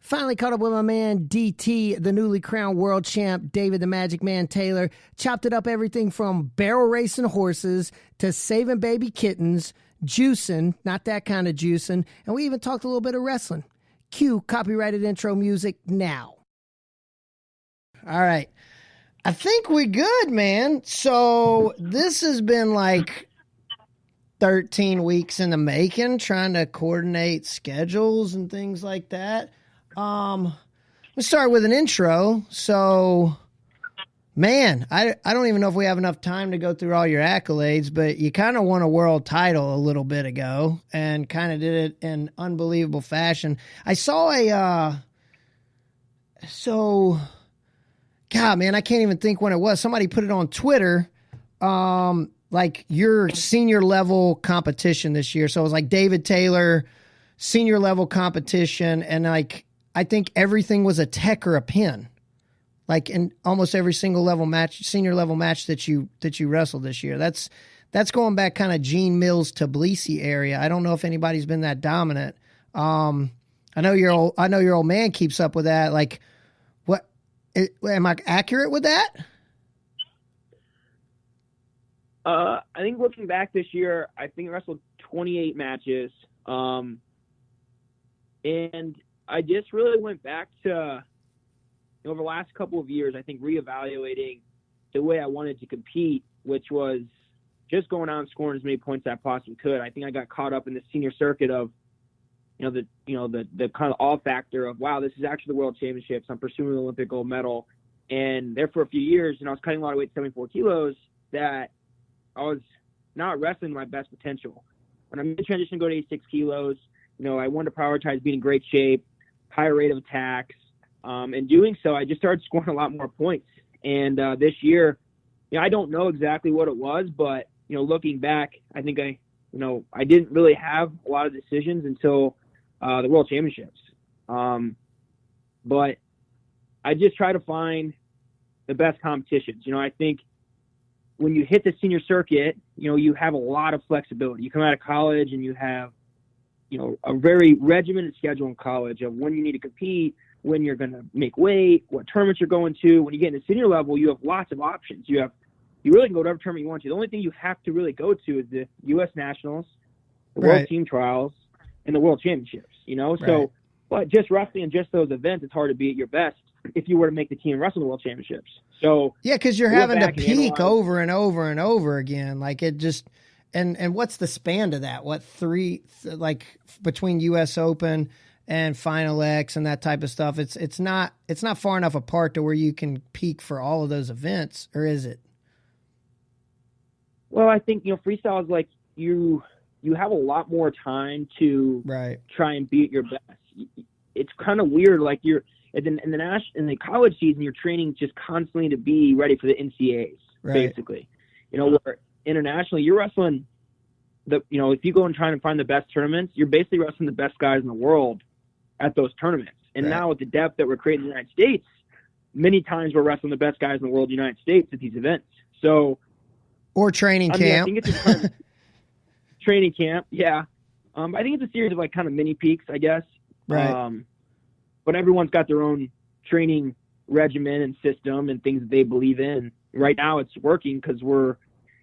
Finally caught up with my man DT, the newly crowned world champ, David the Magicman Taylor. Chopped it up everything from barrel racing horses to saving baby kittens, juicing, not that kind of juicing, and we even talked a little bit of wrestling. Cue copyrighted intro music now. All right. I think we good, man. So this has been like 13 weeks in the making, trying to coordinate schedules and things like that. Let's start with an intro. So, man, I don't even know if we have enough time to go through all your accolades, but you kind of won a world title a little bit ago and kind of did it in unbelievable fashion. I saw God, man, I can't even think when it was. Somebody put it on Twitter, like your senior level competition this year. So it was like David Taylor, senior level competition, and like I think everything was a tech or a pin, like in almost every single level match, senior level match that you wrestled this year. That's going back kind of Gene Mills to Tbilisi area. I don't know if anybody's been that dominant. I know your old man keeps up with that. Like, what am I accurate with that? I think looking back this year, I think I wrestled 28 matches. And I just really went back to, over the last couple of years, I think reevaluating the way I wanted to compete, which was just going out and scoring as many points as I possibly could. I think I got caught up in the senior circuit of, the kind of all factor of, wow, this is actually the world championships. I'm pursuing the Olympic gold medal. And there for a few years, I was cutting a lot of weight, 74 kilos, that I was not wrestling my best potential. When I made the transition to go to 86 kilos, I wanted to prioritize being in great shape, higher rate of attacks. And doing so, I just started scoring a lot more points. And this year, I don't know exactly what it was, but, looking back, I think I didn't really have a lot of decisions until the World Championships. But I just try to find the best competitions. I think when you hit the senior circuit, you have a lot of flexibility. You come out of college and you have, a very regimented schedule in college of when you need to compete, when you're going to make weight, what tournaments you're going to. When you get into senior level, you have lots of options. You really can go to whatever tournament you want to. The only thing you have to really go to is the U.S. Nationals, the World Team Trials, and the World Championships, Right. So, but just wrestling in just those events, it's hard to be at your best if you were to make the team and wrestle the World Championships. So yeah, because you're having to peak over and over and over again. Like it just and what's the span to that? What like between U.S. Open and Final X and that type of stuff? It's not far enough apart to where you can peak for all of those events, or is it? Well, I think freestyle is like you have a lot more time to try and be at your best. It's kind of weird, like you're in the college season, you're training just constantly to be ready for the NCAAs, basically. Where internationally, you're wrestling if you go and try and find the best tournaments, you're basically wrestling the best guys in the world at those tournaments. And now with the depth that we're creating in the United States, many times we're wrestling the best guys in the world, in the United States, at these events. So, or training camp. I think it's a training camp. Yeah. I think it's a series of like kind of mini peaks, I guess. Right. But everyone's got their own training regimen and system and things that they believe in. Right now it's working because we're,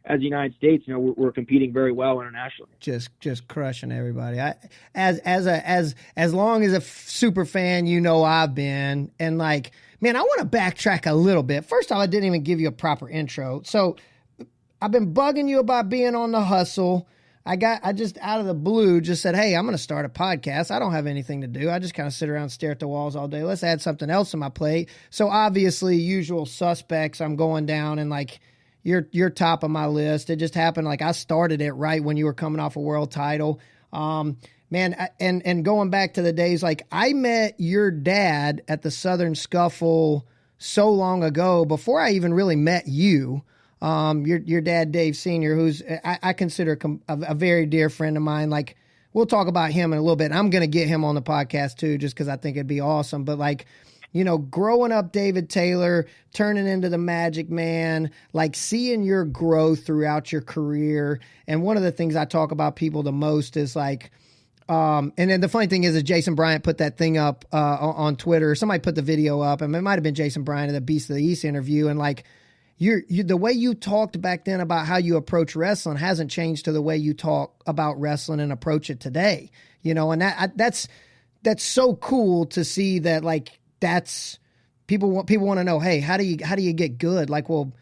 as the United States, we're competing very well internationally. Just crushing everybody. As long as a super fan, I've been, and like, man, I want to backtrack a little bit. First off, I didn't even give you a proper intro. So I've been bugging you about being on the hustle. I just out of the blue just said, hey, I'm going to start a podcast. I don't have anything to do. I just kind of sit around and stare at the walls all day. Let's add something else to my plate. So obviously, usual suspects, I'm going down and like, you're top of my list. It just happened. Like I started it right when you were coming off a world title. Man. And going back to the days, like I met your dad at the Southern Scuffle so long ago before I even really met you. Your dad, Dave Sr., who's I consider a very dear friend of mine. Like we'll talk about him in a little bit. I'm going to get him on the podcast too, just because I think it'd be awesome. But like, growing up David Taylor, turning into the Magicman, like seeing your growth throughout your career. And one of the things I talk about people the most is like, And then the funny thing is Jason Bryant put that thing up on Twitter. Somebody put the video up, and it might have been Jason Bryant in the Beast of the East interview. And like you the way you talked back then about how you approach wrestling hasn't changed to the way you talk about wrestling and approach it today. You know, and that's so cool to see that. Like that's people want to know, hey, how do you get good? Like, well,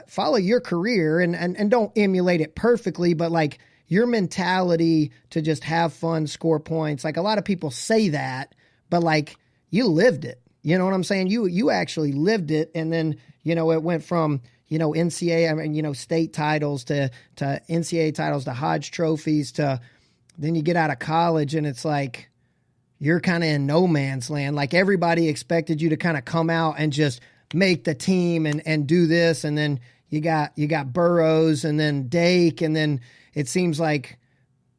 follow your career and don't emulate it perfectly, but like your mentality to just have fun, score points. Like a lot of people say that, but like you lived it. You know what I'm saying? You actually lived it. And then, you know, it went from, you know, NCAA, I mean, you know, state titles to NCAA titles to Hodge trophies to then you get out of college and it's like you're kind of in no man's land. Like everybody expected you to kind of come out and just make the team and do this. And then you got Burroughs and then Dake. And then it seems like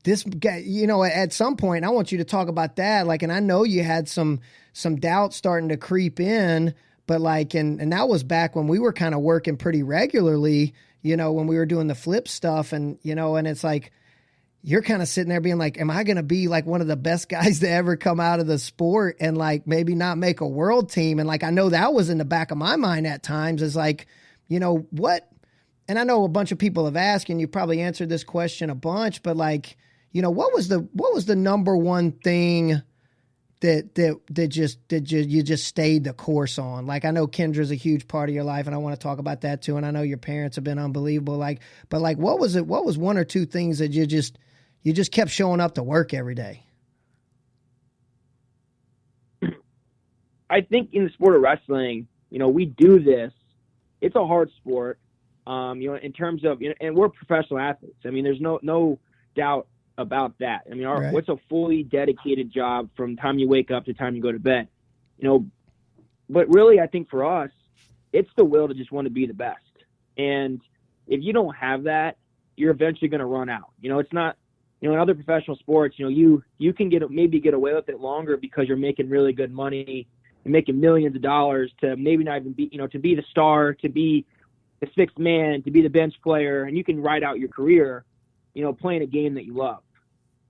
this guy, you know, at some point, I want you to talk about that. Like, and I know you had some doubt starting to creep in, but like, and that was back when we were kind of working pretty regularly, you know, when we were doing the flip stuff and, you know, and it's like, you're kind of sitting there being like, am I going to be like one of the best guys to ever come out of the sport and like maybe not make a world team? And like, I know that was in the back of my mind at times is like, you know, what, and I know a bunch of people have asked and you probably answered this question a bunch, but like, you know, what was the number one thing that you just stayed the course on? Like, I know Kendra's a huge part of your life and I want to talk about that too. And I know your parents have been unbelievable. Like, but like, what was one or two things that you just kept showing up to work every day? I think in the sport of wrestling, you know, we do this. It's a hard sport, you know, in terms of, you know, and we're professional athletes. I mean, there's no doubt about that. I mean, Right. What's a fully dedicated job from time you wake up to time you go to bed, you know, but really I think for us, it's the will to just want to be the best. And if you don't have that, you're eventually going to run out. You know, it's not, you know, in other professional sports, you know, you can maybe get away with it longer because you're making really good money and making millions of dollars to maybe not even be, you know, to be the star, to be the sixth man, to be the bench player, and you can ride out your career, you know, playing a game that you love.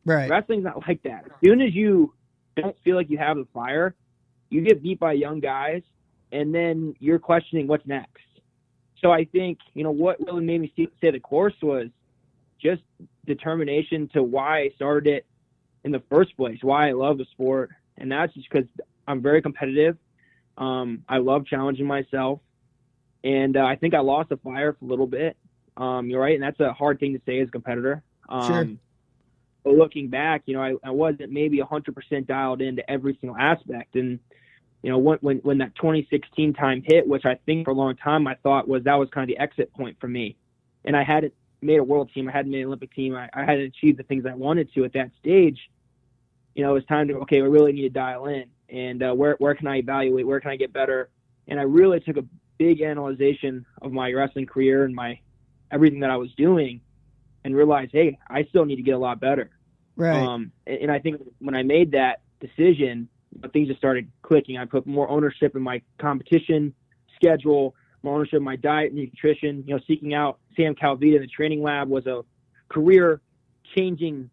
Right. Wrestling's not like that. As soon as you don't feel like you have the fire, you get beat by young guys, and then you're questioning what's next. So I think, you know, what really made me stay the course was just determination to why I started it in the first place, why I love the sport. And that's just because I'm very competitive. I love challenging myself. And I think I lost the fire for a little bit. You're right. And that's a hard thing to say as a competitor. Sure. But looking back, you know, I wasn't maybe 100% dialed into every single aspect. And, you know, when that 2016 time hit, which I think for a long time I thought that was kind of the exit point for me. And I hadn't made a world team. I hadn't made an Olympic team. I hadn't achieved the things I wanted to at that stage. You know, it was time to, okay, we really need to dial in. And where can I evaluate? Where can I get better? And I really took a big analyzation of my wrestling career and everything that I was doing and realized, hey, I still need to get a lot better. Right. And I think when I made that decision, things just started clicking. I put more ownership in my competition schedule, more ownership in my diet and nutrition. You know, seeking out Sam Calvita in the training lab was a career-changing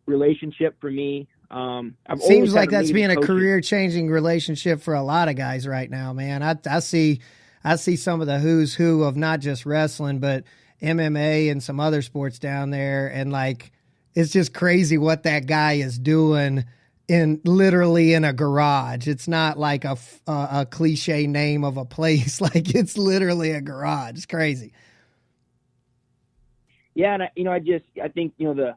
relationship for me. Seems like that's being a career-changing relationship for a lot of guys right now, man. I see some of the who's who of not just wrestling, but MMA and some other sports down there, and like it's just crazy what that guy is doing literally in a garage. It's not like a cliche name of a place. Like it's literally a garage. It's crazy. Yeah. And I think, you know,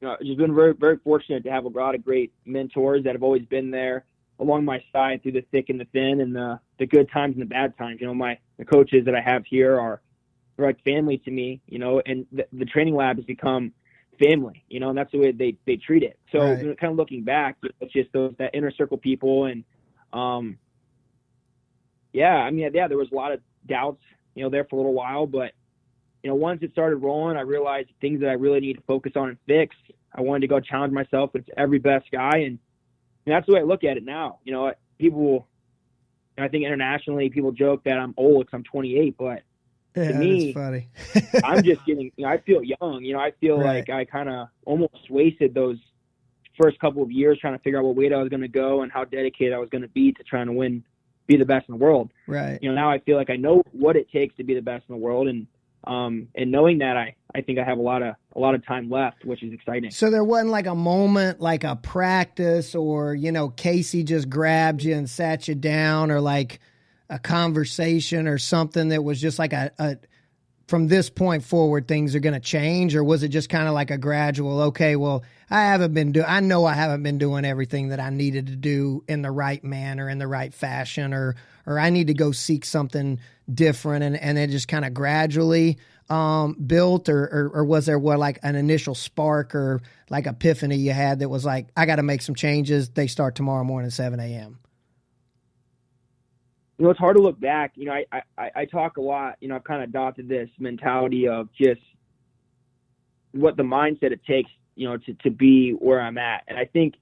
I've just been very, very fortunate to have a lot of great mentors that have always been there along my side through the thick and the thin and the good times and the bad times. You know, the coaches that I have here are like family to me, you know, and the training lab has become family, you know, and that's the way they treat it. So right. You know, kind of looking back, it's just that inner circle people. And, there was a lot of doubts, you know, there for a little while, but, you know, once it started rolling, I realized things that I really need to focus on and fix. I wanted to go challenge myself with every best guy. And that's the way I look at it now. You know, I think internationally people joke that I'm old because I'm 28, but to me, funny. I'm just getting, you know, I feel young, you know, I feel right. like I kind of almost wasted those first couple of years trying to figure out what weight I was going to go and how dedicated I was going to be to trying to be the best in the world. Right. Now I feel like I know what it takes to be the best in the world, and knowing that, I think I have a lot of time left, which is exciting. So there wasn't like a moment, like a practice, or Casey just grabbed you and sat you down, or like a conversation or something that was just like a from this point forward things are going to change, or was it just kind of like a gradual? Okay, well, I know I haven't been doing everything that I needed to do in the right manner, in the right fashion, or I need to go seek something different, and it just kind of gradually built, or was there like an initial spark or like epiphany you had that was like, I got to make some changes. They start tomorrow morning at 7 a.m. It's hard to look back. I talk a lot. I've kind of adopted this mentality of just what the mindset it takes, to be where I'm at. And I think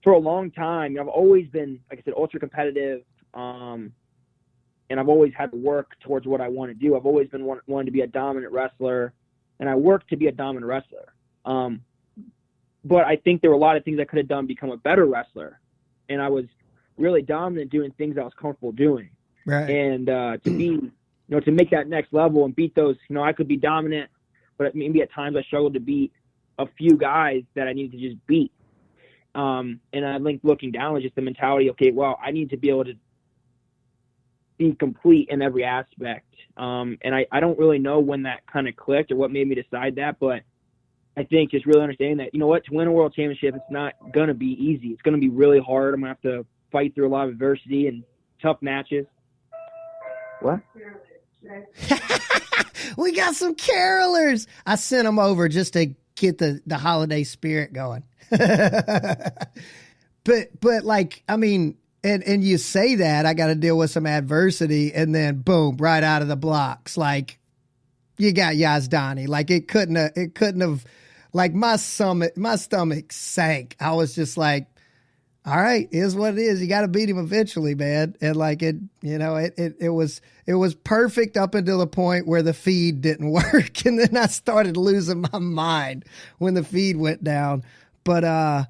for a long time, I've always been, like I said, ultra competitive. And I've always had to work towards what I want to do. I've always been wanting to be a dominant wrestler, and I worked to be a dominant wrestler. But I think there were a lot of things I could have done to become a better wrestler. And I was really dominant doing things I was comfortable doing. Right. And to be, to make that next level and beat those, I could be dominant, but maybe at times I struggled to beat a few guys that I needed to just beat. And I think looking down was just the mentality, okay, well, I need to be able to be complete in every aspect. And I don't really know when that kind of clicked or what made me decide that, but I think just really understanding that, to win a world championship, it's not going to be easy. It's going to be really hard. I'm going to have to fight through a lot of adversity and tough matches. What? We got some carolers. I sent them over just to get the holiday spirit going. But like, I mean, and you say that I got to deal with some adversity, and then boom, right out of the blocks, like you got Yazdani. Like it couldn't have, like my stomach sank. I was just like, all right, is what it is. You got to beat him eventually, man. And like it was perfect up until the point where the feed didn't work, and then I started losing my mind when the feed went down. But I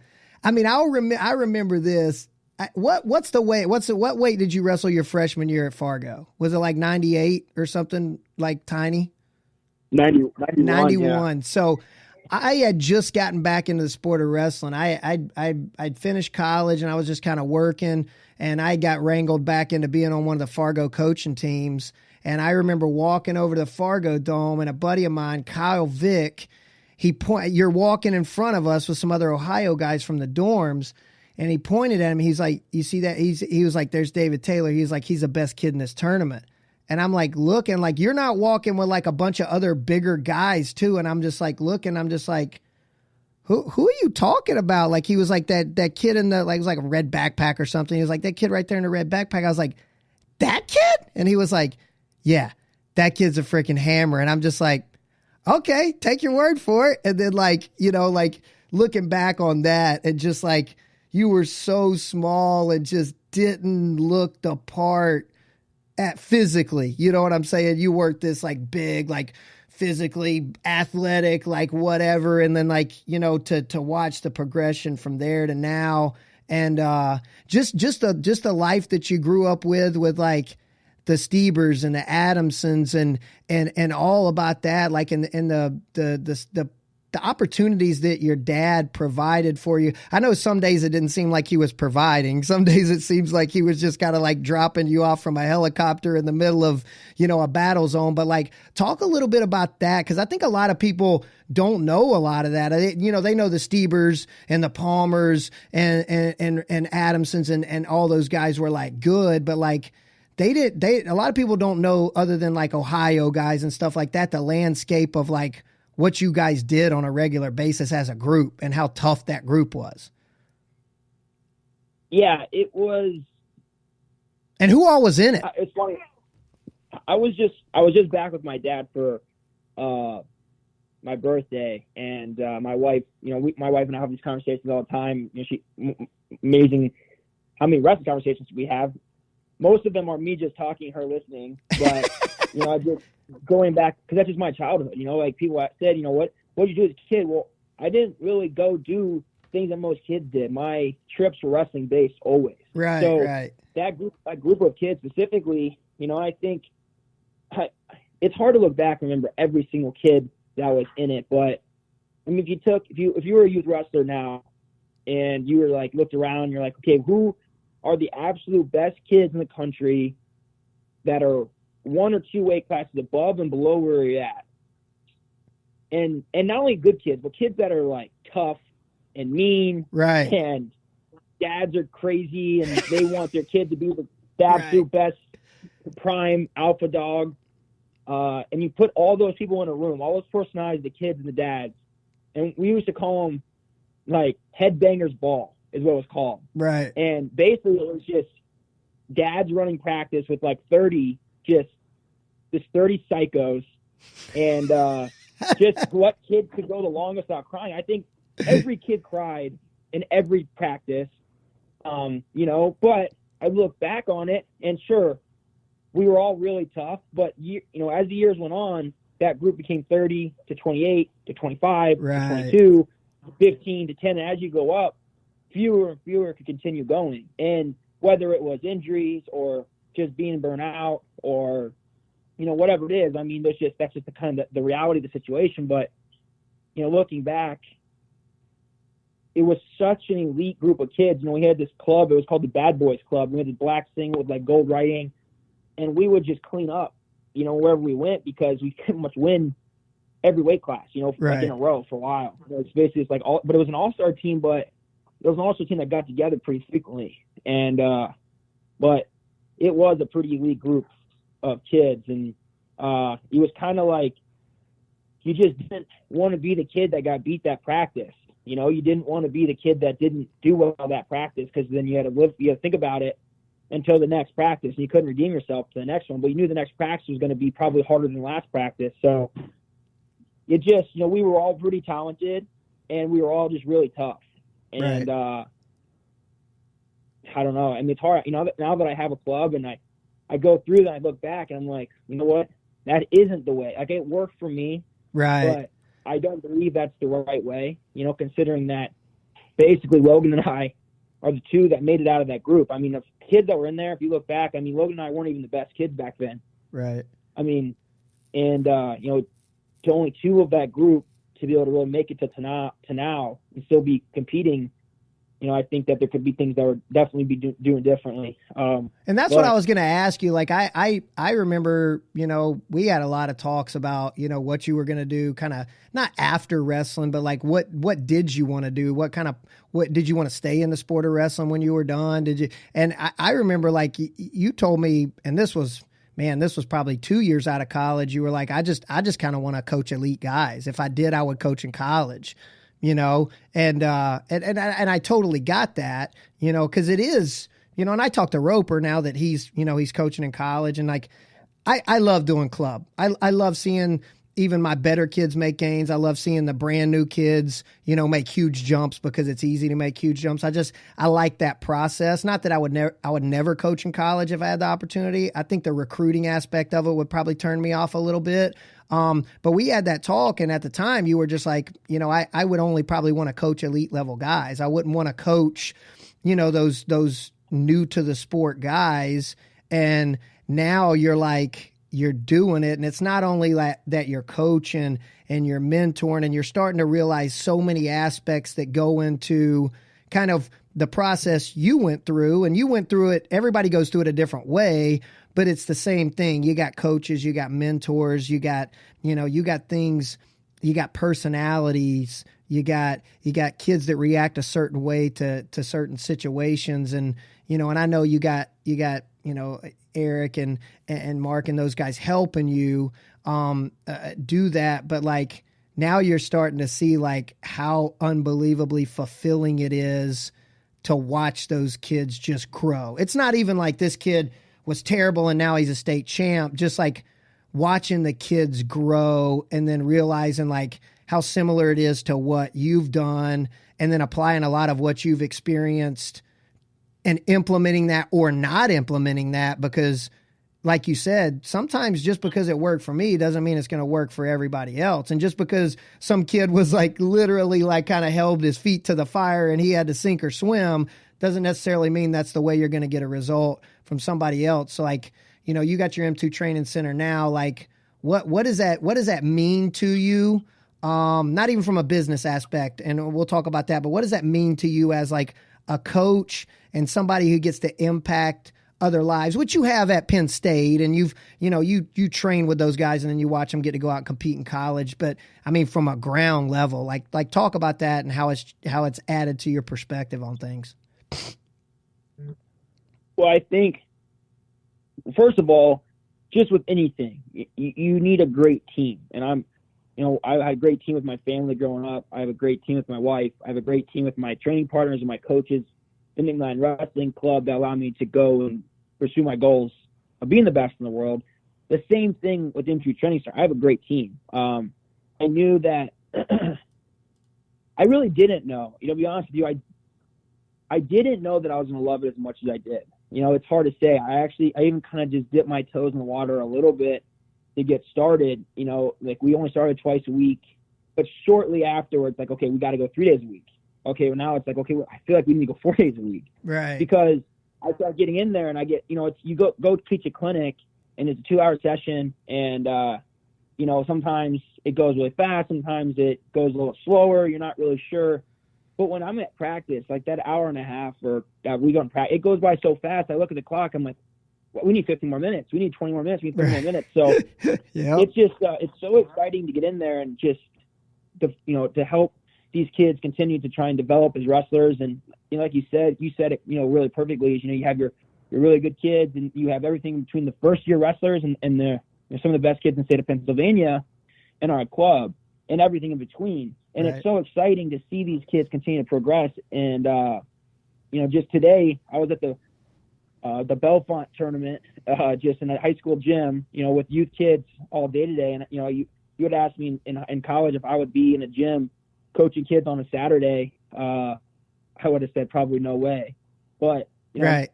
mean, I remember this. What weight did you wrestle your freshman year at Fargo? Was it like 98 or something, like tiny? 91. Yeah. So I had just gotten back into the sport of wrestling. I'd finished college, and I was just kind of working, and I got wrangled back into being on one of the Fargo coaching teams. And I remember walking over to the Fargo Dome, and a buddy of mine, Kyle Vick, you're walking in front of us with some other Ohio guys from the dorms, and he pointed at him. He's like, you see that? He was like, there's David Taylor. He's like, he's the best kid in this tournament. And I'm like looking, like you're not walking with like a bunch of other bigger guys too. And I'm just like looking, I'm just like, who are you talking about? Like he was like that kid in the, like it was like a red backpack or something. He was like, that kid right there in the red backpack. I was like, that kid? And he was like, yeah, that kid's a freaking hammer. And I'm just like, okay, take your word for it. And then like, like looking back on that, and just like you were so small and just didn't look the part at physically, you know what I'm saying? You weren't this like big, like physically athletic, like whatever. And then like, to watch the progression from there to now, and just the life that you grew up with like the Stiebers and the Adamsons and all about that, like in the opportunities that your dad provided for you. I know some days it didn't seem like he was providing. Some days it seems like he was just kind of like dropping you off from a helicopter in the middle of, a battle zone. But like, talk a little bit about that, because I think a lot of people don't know a lot of that. They know the Stiebers and the Palmers and Adamsons and all those guys were like good, but like a lot of people don't know, other than like Ohio guys and stuff like that, the landscape of like what you guys did on a regular basis as a group and how tough that group was. Yeah, it was. And who all was in it? It's funny. I was just back with my dad for my birthday, and my wife. My wife and I have these conversations all the time. Amazing how many wrestling conversations we have. Most of them are me just talking, her listening. But I just going back, because that's just my childhood. Like people said, what did you do as a kid? Well, I didn't really go do things that most kids did. My trips were wrestling based always. Right, so right. That group of kids specifically, I think it's hard to look back and remember every single kid that was in it. But I mean, if you were a youth wrestler now and you were like, looked around, you're like, okay, who are the absolute best kids in the country that are 1 or 2 weight classes above and below where you're at? And not only good kids, but kids that are like tough and mean, right? And dads are crazy and they want their kid to be the absolute best prime alpha dog. And you put all those people in a room, all those personalities, the kids and the dads, and we used to call them like headbangers ball is what it was called. Right. And basically it was just dads running practice with like 30 psychos, and just what kid could go the longest without crying. I think every kid cried in every practice, but I look back on it and sure, we were all really tough, but as the years went on, that group became 30 to 28 to 25 to 22, 15 to 10. And as you go up, fewer and fewer could continue going. And whether it was injuries or just being burnt out or, whatever it is, I mean, that's just the kind of the reality of the situation. But, looking back, it was such an elite group of kids. We had this club, it was called the Bad Boys Club. We had this black single with like gold writing, and we would just clean up, wherever we went because we couldn't much win every weight class, like in a row for a while. It was basically but it was an all-star team, but it was an all-star team that got together pretty frequently. And, but it was a pretty elite group of kids. And, it was kind of like, you just didn't want to be the kid that got beat that practice. You didn't want to be the kid that didn't do well that practice because then you had to think about it until the next practice and you couldn't redeem yourself to the next one, but you knew the next practice was going to be probably harder than the last practice. So it just, we were all pretty talented and we were all just really tough. And, I don't know. I mean, it's hard, now that I have a club and I go through that, I look back and I'm like, you know what? That isn't the way. Like, it worked for me. Right. But I don't believe that's the right way, considering that basically Logan and I are the two that made it out of that group. I mean, the kids that were in there, if you look back, I mean, Logan and I weren't even the best kids back then. Right. I mean, and, to only two of that group to be able to really make it to now and still be competing, I think that there could be things that would definitely be doing differently. And that's what I was going to ask you. Like, I remember, we had a lot of talks about, what you were going to do kind of not after wrestling, but like, what did you want to do? What did you want to stay in the sport of wrestling when you were done? Did you? And I remember like you told me, and this was probably 2 years out of college. You were like, I just kind of want to coach elite guys. If I did, I would coach in college. And I totally got that, cause it is, and I talked to Roper now that he's coaching in college, and like, I love doing club. I love seeing even my better kids make gains. I love seeing the brand new kids, make huge jumps because it's easy to make huge jumps. I like that process. Not that I would never coach in college if I had the opportunity. I think the recruiting aspect of it would probably turn me off a little bit. But we had that talk, and at the time you were just like, I would only probably want to coach elite level guys. I wouldn't want to coach, those new to the sport guys. And now you're like, you're doing it. And it's not only that you're coaching and you're mentoring, and you're starting to realize so many aspects that go into kind of the process you went through, and you went through it. Everybody goes through it a different way, but it's the same thing. You got coaches, you got mentors, you got things, you got personalities, you got kids that react a certain way to certain situations. And, and I know you got, Eric and Mark and those guys helping you, do that. But like, now you're starting to see like how unbelievably fulfilling it is to watch those kids just grow. It's not even like this kid was terrible and now he's a state champ. Just like watching the kids grow and then realizing like how similar it is to what you've done, and then applying a lot of what you've experienced and implementing that or not implementing that, because like you said, sometimes just because it worked for me doesn't mean it's going to work for everybody else. And just because some kid was like literally like kind of held his feet to the fire and he had to sink or swim doesn't necessarily mean that's the way you're going to get a result from somebody else. So like, you know, you got your M2 training center now. Like what does that mean to you? Not even from a business aspect, and we'll talk about that, but what does that mean to you as like a coach and somebody who gets to impact other lives, which you have at Penn State, and you train with those guys and then you watch them get to go out and compete in college. But I mean, from a ground level, like talk about that and how it's added to your perspective on things. Well, I think, first of all, just with anything, you need a great team. And I had a great team with my family growing up. I have a great team with my wife. I have a great team with my training partners and my coaches in the Line Wrestling Club that allow me to go and pursue my goals of being the best in the world. The same thing with M2 Training Center. I have a great team. I knew that I really didn't know. To be honest with you, I didn't know that I was going to love it as much as I did. It's hard to say. I even kind of just dipped my toes in the water a little bit to get started. Like we only started twice a week, but shortly afterwards, like, okay, we got to go 3 days a week. Okay, well now it's like, okay, well, I feel like we need to go 4 days a week. Right. Because I start getting in there and I get, you go teach a clinic and it's a 2-hour session and, sometimes it goes really fast. Sometimes it goes a little slower. You're not really sure. But when I'm at practice, like that hour and a half or we go in practice, it goes by so fast. I look at the clock. I'm like, well, we need 15 more minutes. We need 20 more minutes. We need 30 more minutes. So yep. It's just, it's so exciting to get in there and just, to help these kids continue to try and develop as wrestlers. And, like you said it, really perfectly is, you have your really good kids and you have everything between the first year wrestlers and some of the best kids in the state of Pennsylvania in our club and everything in between. And right. It's so exciting to see these kids continue to progress. And, just today I was at the Belfont tournament, just in a high school gym, with youth kids all day today. And, you would ask me in college if I would be in a gym coaching kids on a Saturday. I would have said probably no way. But, right.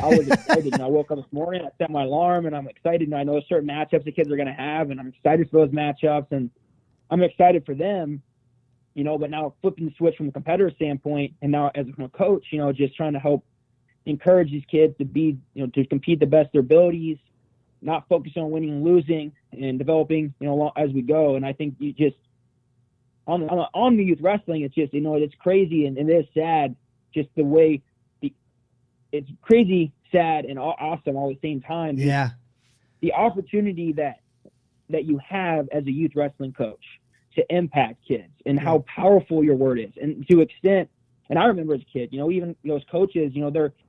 I was excited. I woke up this morning, I set my alarm, and I'm excited. And I know certain matchups the kids are going to have, and I'm excited for those matchups. And I'm excited for them, but now flipping the switch from a competitor standpoint, and now as a coach, just trying to help encourage these kids to be, to compete the best of their abilities, not focusing on winning and losing, and developing, as we go. And I think you just on the youth wrestling, it's just, it's crazy and it is sad, just the way it's crazy, sad, and awesome all at the same time. Yeah, the opportunity that you have as a youth wrestling coach to impact kids and how powerful your word is, and to extent. And I remember as a kid, even those coaches,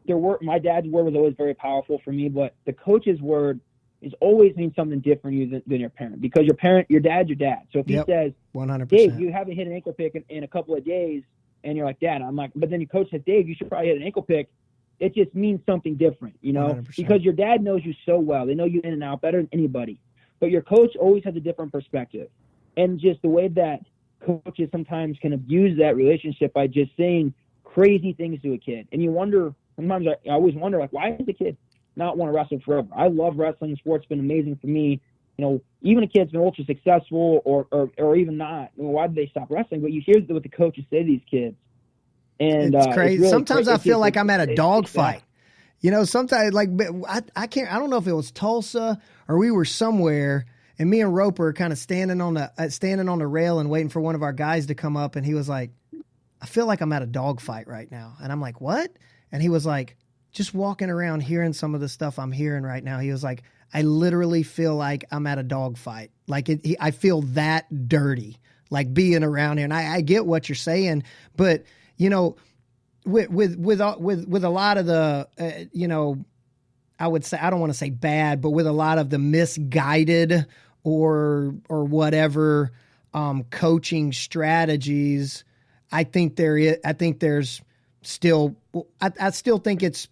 their word, my dad's word was always very powerful for me, but the coach's word is always means something different than your parent, because your dad's your dad. So if he says, 100%, Dave, you haven't hit an ankle pick in a couple of days, and you're like, Dad, I'm like, but then your coach says, Dave, you should probably hit an ankle pick. It just means something different, 100%. because your dad knows you so well. They know you in and out better than anybody, but your coach always has a different perspective. And just the way that coaches sometimes can abuse that relationship by just saying crazy things to a kid. And you wonder, sometimes I always wonder, like, why does the kid not want to wrestle forever? I love wrestling. Sport's been amazing for me. Even a kid's been ultra successful or even not, why did they stop wrestling? But you hear what the coaches say to these kids. And it's crazy. It's really sometimes I feel like I'm at a dog fight. Sometimes like I don't know if it was Tulsa or we were somewhere, and me and Roper kind of standing on the rail and waiting for one of our guys to come up, and he was like, I feel like I'm at a dog fight right now. And I'm like, what? And he was like, just walking around hearing some of the stuff I'm hearing right now. He was like, I literally feel like I'm at a dog fight. Like I feel that dirty, like being around here. And I get what you're saying, but with a lot of the, I would say, I don't want to say bad, but with a lot of the misguided or whatever coaching strategies, I there's still, I still think it's,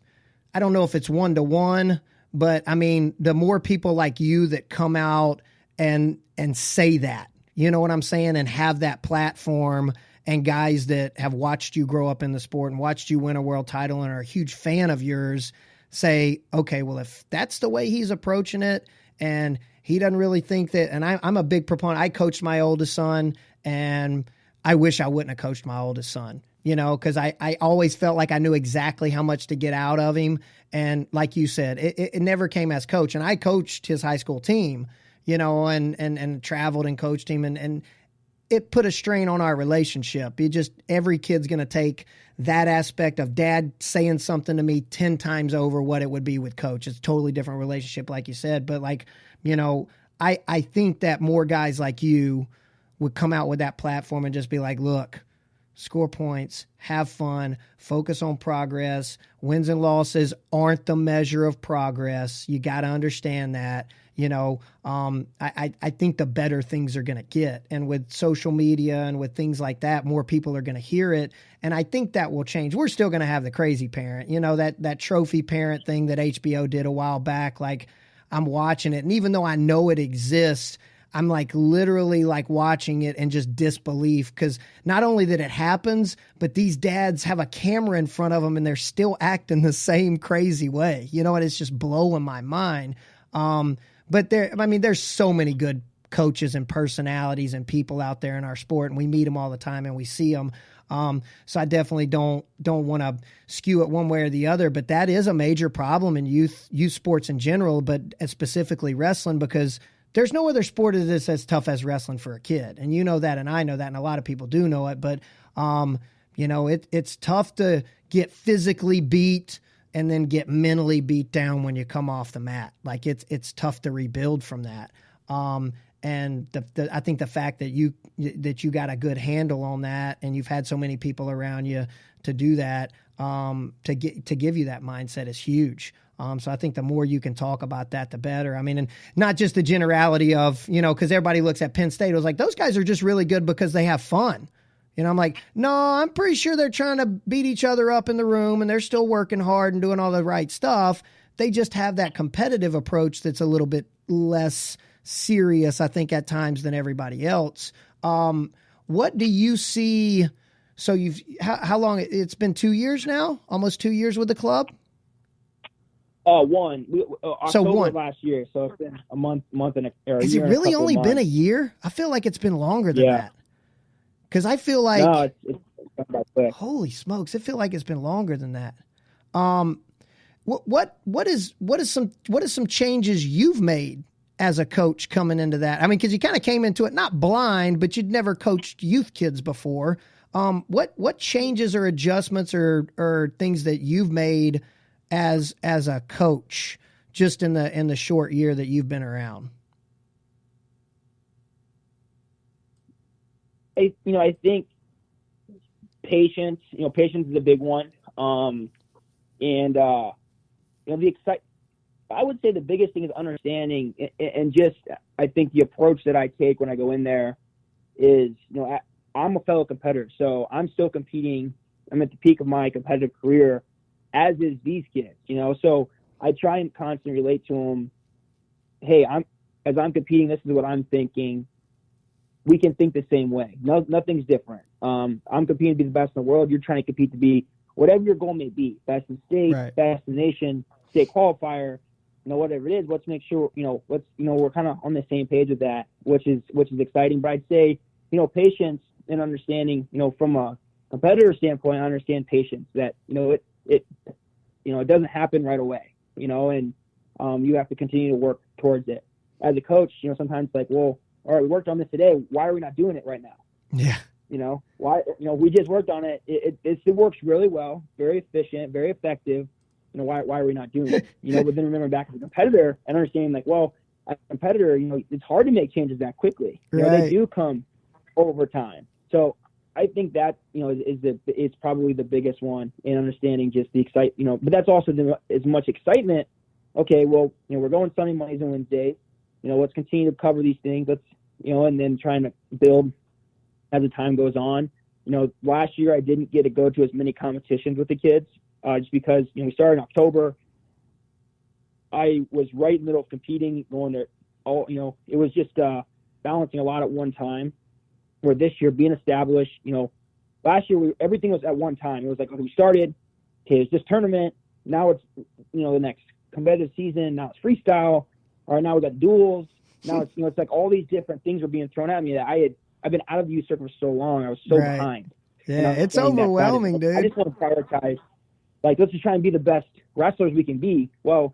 I don't know if it's 1-to-1, but I mean, the more people like you that come out and say that, you know what I'm saying, and have that platform, and guys that have watched you grow up in the sport and watched you win a world title and are a huge fan of yours, say, okay, well, if that's the way he's approaching it and he doesn't really think that, and I'm a big proponent. I coached my oldest son, and I wish I wouldn't have coached my oldest son, because I always felt like I knew exactly how much to get out of him. And like you said, it never came as coach. And I coached his high school team, and traveled and coached him. And it put a strain on our relationship. Every kid's going to take that aspect of dad saying something to me 10 times over what it would be with coach. It's a totally different relationship, like you said. But I think that more guys like you would come out with that platform and just be like, look, score points, have fun, focus on progress. Wins and losses aren't the measure of progress. You got to understand that. I think the better things are going to get. And with social media and with things like that, more people are going to hear it. And I think that will change. We're still going to have the crazy parent, that trophy parent thing that HBO did a while back. Like, I'm watching it. And even though I know it exists, I'm literally watching it and just disbelief, because not only that it happens, but these dads have a camera in front of them and they're still acting the same crazy way. And it's just blowing my mind. But there's so many good coaches and personalities and people out there in our sport, and we meet them all the time and we see them. So I definitely don't want to skew it one way or the other, but that is a major problem in youth sports in general, but specifically wrestling, because there's no other sport that's as tough as wrestling for a kid. And you know that, and I know that, and a lot of people do know it, but, it's tough to get physically beat and then get mentally beat down when you come off the mat. It's tough to rebuild from that. And I think the fact that you got a good handle on that, and you've had so many people around you to do that, to give you that mindset is huge. So I think the more you can talk about that, the better. And not just the generality of, because everybody looks at Penn State, it was like, those guys are just really good because they have fun. I'm like, no, I'm pretty sure they're trying to beat each other up in the room and they're still working hard and doing all the right stuff. They just have that competitive approach that's a little bit less serious, I think, at times than everybody else. What do you see? So how long? It's been 2 years now, almost 2 years with the club. October last year, so it's been a month and a Has year. It really only been a year? I feel like it's been longer than that. Because I feel like, no, it's quick. Holy smokes, I feel like it's been longer than that. What is some changes you've made as a coach coming into that? Because you kind of came into it not blind, but you'd never coached youth kids before. What changes or adjustments or things that you've made as a coach just in the short year that you've been around? I think patience. Patience is a big one. I would say the biggest thing is understanding, and just I think the approach that I take when I go in there is, I'm a fellow competitor, so I'm still competing. I'm at the peak of my competitive career, as is these kids. So I try and constantly relate to them. Hey, as I'm competing, this is what I'm thinking. We can think the same way. Nothing's different. I'm competing to be the best in the world. You're trying to compete to be whatever your goal may be, best in state, right, best in the nation, state qualifier, whatever it is. Let's make sure, we're kind of on the same page with that, which is exciting. But I'd say, patience and understanding, from a competitor standpoint, I understand patience that, it doesn't happen right away, and you have to continue to work towards it. As a coach, sometimes like, well, all right, we worked on this today. Why are we not doing it right now? Yeah. Why? We just worked on it. It works really well, very efficient, very effective. Why are we not doing it? But then remember back as a competitor and understanding like, well, as a competitor, it's hard to make changes that quickly. Right. They do come over time. So I think that, is probably the biggest one in understanding just the excitement, but that's also as much excitement. Okay, well, we're going Sunday, Mondays, and Wednesdays. Let's continue to cover these things. Let's, and then trying to build as the time goes on. Last year I didn't get to go to as many competitions with the kids just because, we started in October. I was right in the middle of competing, going there all, it was just balancing a lot at one time. Where this year being established, last year everything was at one time. It was like, okay, we started, okay, it's this tournament, now it's, the next competitive season. Now it's freestyle. All right, now we got duels. Now it's, it's like all these different things are being thrown at me that I've been out of the youth circuit for so long. I was so behind. Yeah, it's overwhelming, dude. I just want to prioritize. Like, let's just try and be the best wrestlers we can be. Well,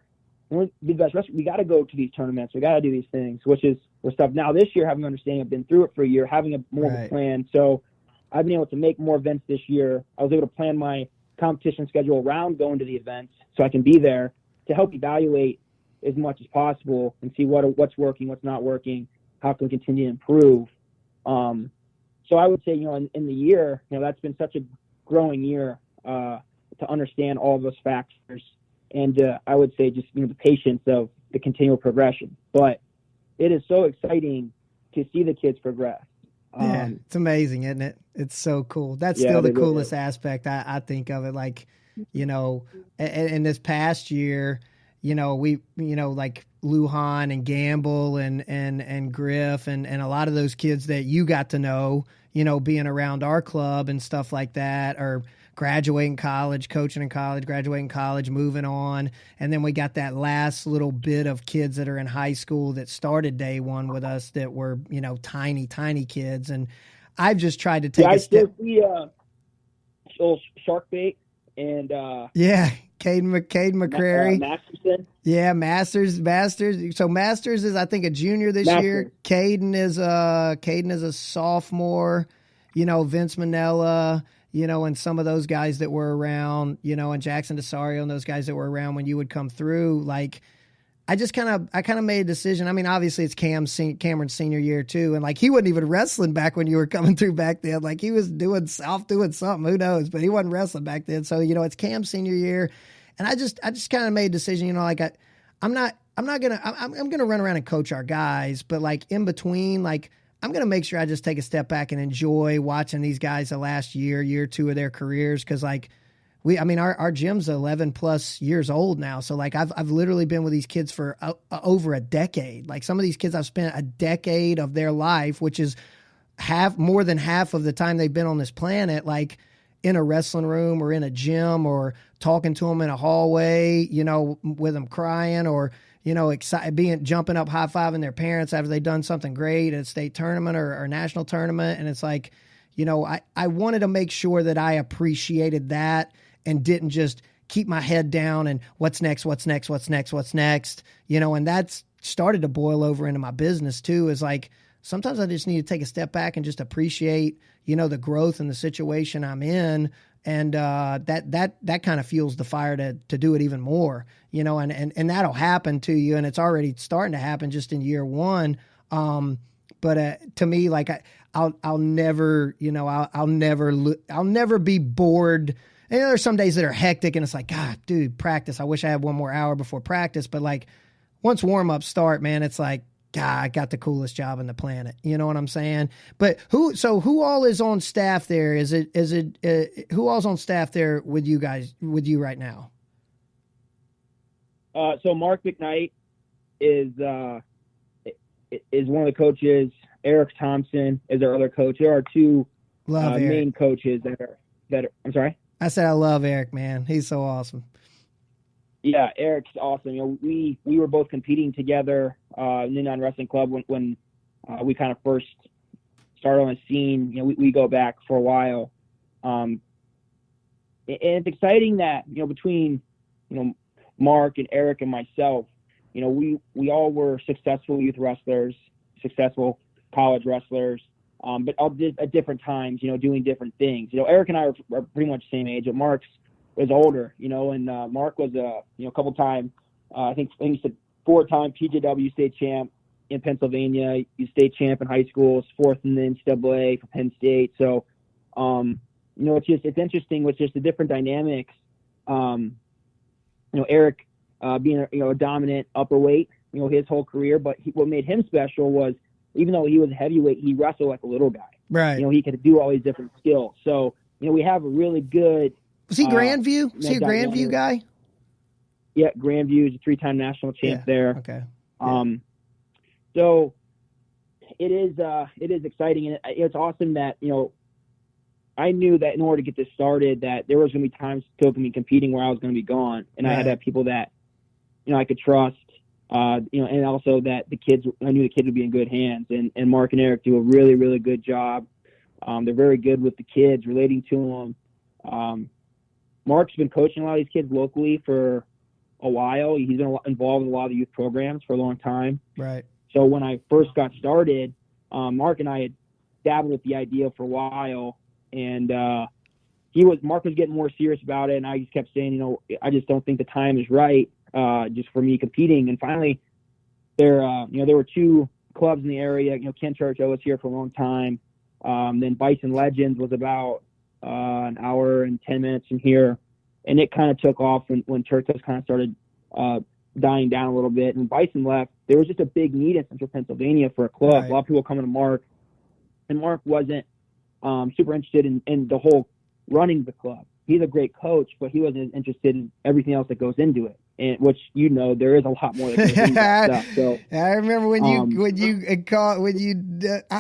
when we be the best wrestlers, we got to go to these tournaments. We got to do these things, which is stuff. Now this year, having an understanding, I've been through it for a year, having a more of a plan. So I've been able to make more events this year. I was able to plan my competition schedule around going to the events so I can be there to help evaluate as much as possible and see what's working, what's not working, how can we continue to improve. So I would say, in the year, that's been such a growing year to understand all of those factors. And I would say just, the patience of the continual progression. But it is so exciting to see the kids progress. Yeah, it's amazing, isn't it? It's so cool. That's still the coolest aspect I think of it. Like, in this past year, we, like Lujan and Gamble and Griff and a lot of those kids that you got to know, being around our club and stuff like that, or graduating college, coaching in college, graduating college, moving on. And then we got that last little bit of kids that are in high school that started day one with us that were, tiny, tiny kids. And I've just tried to take a step. I still see Sharkbait and Caden McCrary. Masterson. Yeah, Masters. So Masters is, I think, a junior this year. Caden is a sophomore. Vince Manella, and some of those guys that were around, and Jackson DeSario and those guys that were around when you would come through. Like, I kind of made a decision. I mean, obviously it's Cameron's senior year too, and like he wasn't even wrestling back when you were coming through back then. Like he was doing something, who knows? But he wasn't wrestling back then. So it's Cam's senior year, and I just kind of made a decision. I'm gonna run around and coach our guys, but like in between, like I'm gonna make sure I just take a step back and enjoy watching these guys the last year, two of their careers, because like. Our gym's 11 plus years old now. So like I've literally been with these kids for over a decade. Like some of these kids I've spent a decade of their life, which is more than half of the time they've been on this planet, like in a wrestling room or in a gym or talking to them in a hallway, with them crying or, excited, jumping up, high-fiving their parents after they've done something great at a state tournament or national tournament. And it's like, I wanted to make sure that I appreciated that and didn't just keep my head down and what's next, and that's started to boil over into my business too, is like, sometimes I just need to take a step back and just appreciate, the growth and the situation I'm in. And that kind of fuels the fire to do it even more, and that'll happen to you. And it's already starting to happen just in year one. But to me, like I'll never, I'll never be bored. And there's some days that are hectic and it's like, God, dude, practice. I wish I had one more hour before practice. But like once warm-ups start, man, it's like, God, I got the coolest job on the planet. You know what I'm saying? But who all is on staff there? Who all's on staff there with you guys, with you right now? So Mark McKnight is one of the coaches. Eric Thompson is our other coach. There are two main coaches that are, I'm sorry? I said I love Eric, man. He's so awesome. Yeah, Eric's awesome. We were both competing together in the non-wrestling club when we kind of first started on the scene. We go back for a while. And it's exciting that, between, Mark and Eric and myself, we all were successful youth wrestlers, successful college wrestlers, but all at different times, doing different things. Eric and I are pretty much the same age, but Mark's was older, and Mark was a couple time, I think he said 4-time PJW state champ in Pennsylvania. He's state champ in high school, 4th in the NCAA for Penn State. So, it's interesting with just the different dynamics. Eric being a dominant upper weight, his whole career, but what made him special was, even though he was a heavyweight, he wrestled like a little guy. Right. He could do all these different skills. So, we have a really good. Was he Grandview? Was he a Grandview guy? Yeah, Grandview is a 3-time national champ there. Okay. Yeah. So it is exciting, and it's awesome that I knew that in order to get this started, that there was going to be times still going to be competing where I was going to be gone, and I had to have people that, I could trust, and also that I knew the kids would be in good hands. And Mark and Eric do a really, really good job. They're very good with the kids, relating to them. Mark's been coaching a lot of these kids locally for a while. He's been involved in a lot of the youth programs for a long time. Right. So when I first got started, Mark and I had dabbled with the idea for a while, and Mark was getting more serious about it, and I just kept saying, I just don't think the time is right, just for me competing. And finally, there were two clubs in the area. Ken Churchill was here for a long time. Then Bison Legends was about an hour and 10 minutes from here, and it kind of took off when Churchill's kind of started dying down a little bit. And Bison left. There was just a big need in Central Pennsylvania for a club. Right. A lot of people coming to Mark, and Mark wasn't super interested in the whole running the club. He's a great coach, but he wasn't interested in everything else that goes into it. And which, there is a lot more that goes into that stuff. So I remember when I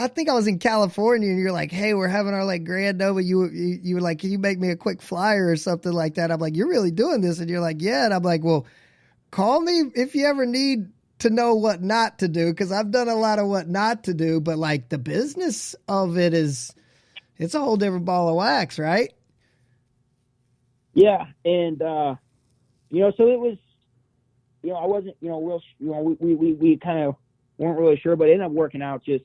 think I was in California, and you're like, "Hey, we're having our grand opening." You were like, "Can you make me a quick flyer or something like that?" I'm like, "You're really doing this?" And you're like, "Yeah." And I'm like, "Well, call me if you ever need to know what not to do, because I've done a lot of what not to do." But the business of it it's a whole different ball of wax, right? Yeah, and so it was, I wasn't, we kind of weren't really sure, but it ended up working out just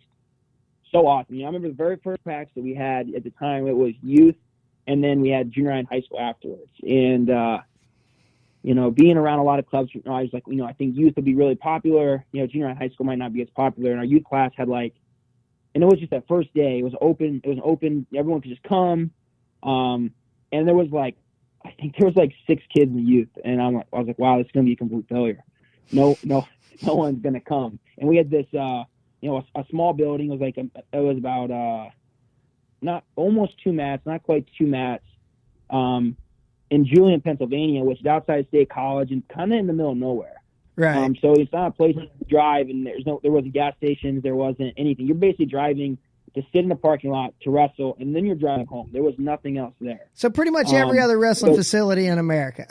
so awesome. I remember the very first packs that we had at the time, it was youth, and then we had junior high and high school afterwards. And, being around a lot of clubs, I was like, I think youth would be really popular. Junior high and high school might not be as popular. And our youth class had and it was just that first day. It was open. Everyone could just come. And there was I think there was 6 kids in the youth, and I was like, wow, this is going to be a complete failure. No one's going to come. And we had this, a small building. It was about, not almost 2 mats, not quite 2 mats, in Julian, Pennsylvania, which is outside State College and kind of in the middle of nowhere. Right. So it's not a place to drive, and there wasn't gas stations, there wasn't anything. You're basically driving to sit in the parking lot to wrestle, and then you're driving home. There was nothing else there. So pretty much every other wrestling facility in America.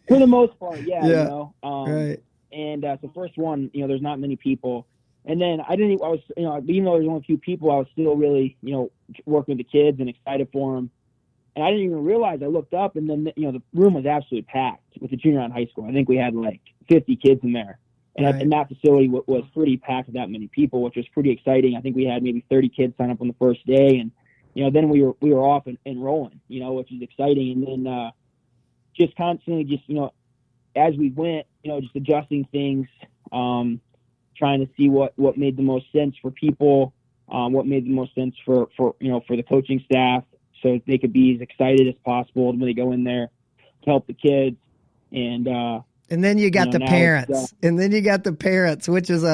For the most part, yeah. Right. And the first one, there's not many people. And then even though there's only a few people, I was still really, working with the kids and excited for them. And I didn't even realize, I looked up, and then, the room was absolutely packed with the junior high and high school. I think we had 50 kids in there. And, right. And that facility was pretty packed with that many people, which was pretty exciting. I think we had maybe 30 kids sign up on the first day, and then we were off and rolling, which is exciting. And then just constantly, as we went, just adjusting things, trying to see what made the most sense for people, what made the most sense for the coaching staff, so they could be as excited as possible when they go in there to help the kids. And then you got the parents, which is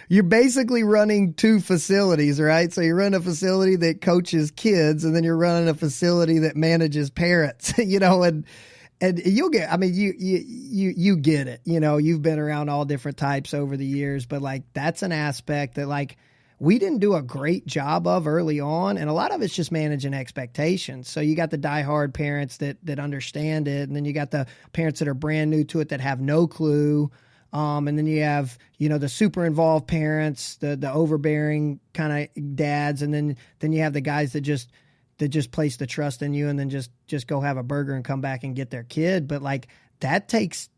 you're basically running 2 facilities, right? So you run a facility that coaches kids, and then you're running a facility that manages parents, and you'll get, you get it, you've been around all different types over the years, but that's an aspect that we didn't do a great job of early on. And a lot of it's just managing expectations. So you got the diehard parents that understand it. And then you got the parents that are brand new to it that have no clue. And then you have, the super involved parents, the overbearing kind of dads. And then you have the guys that just place the trust in you and then just go have a burger and come back and get their kid. But that takes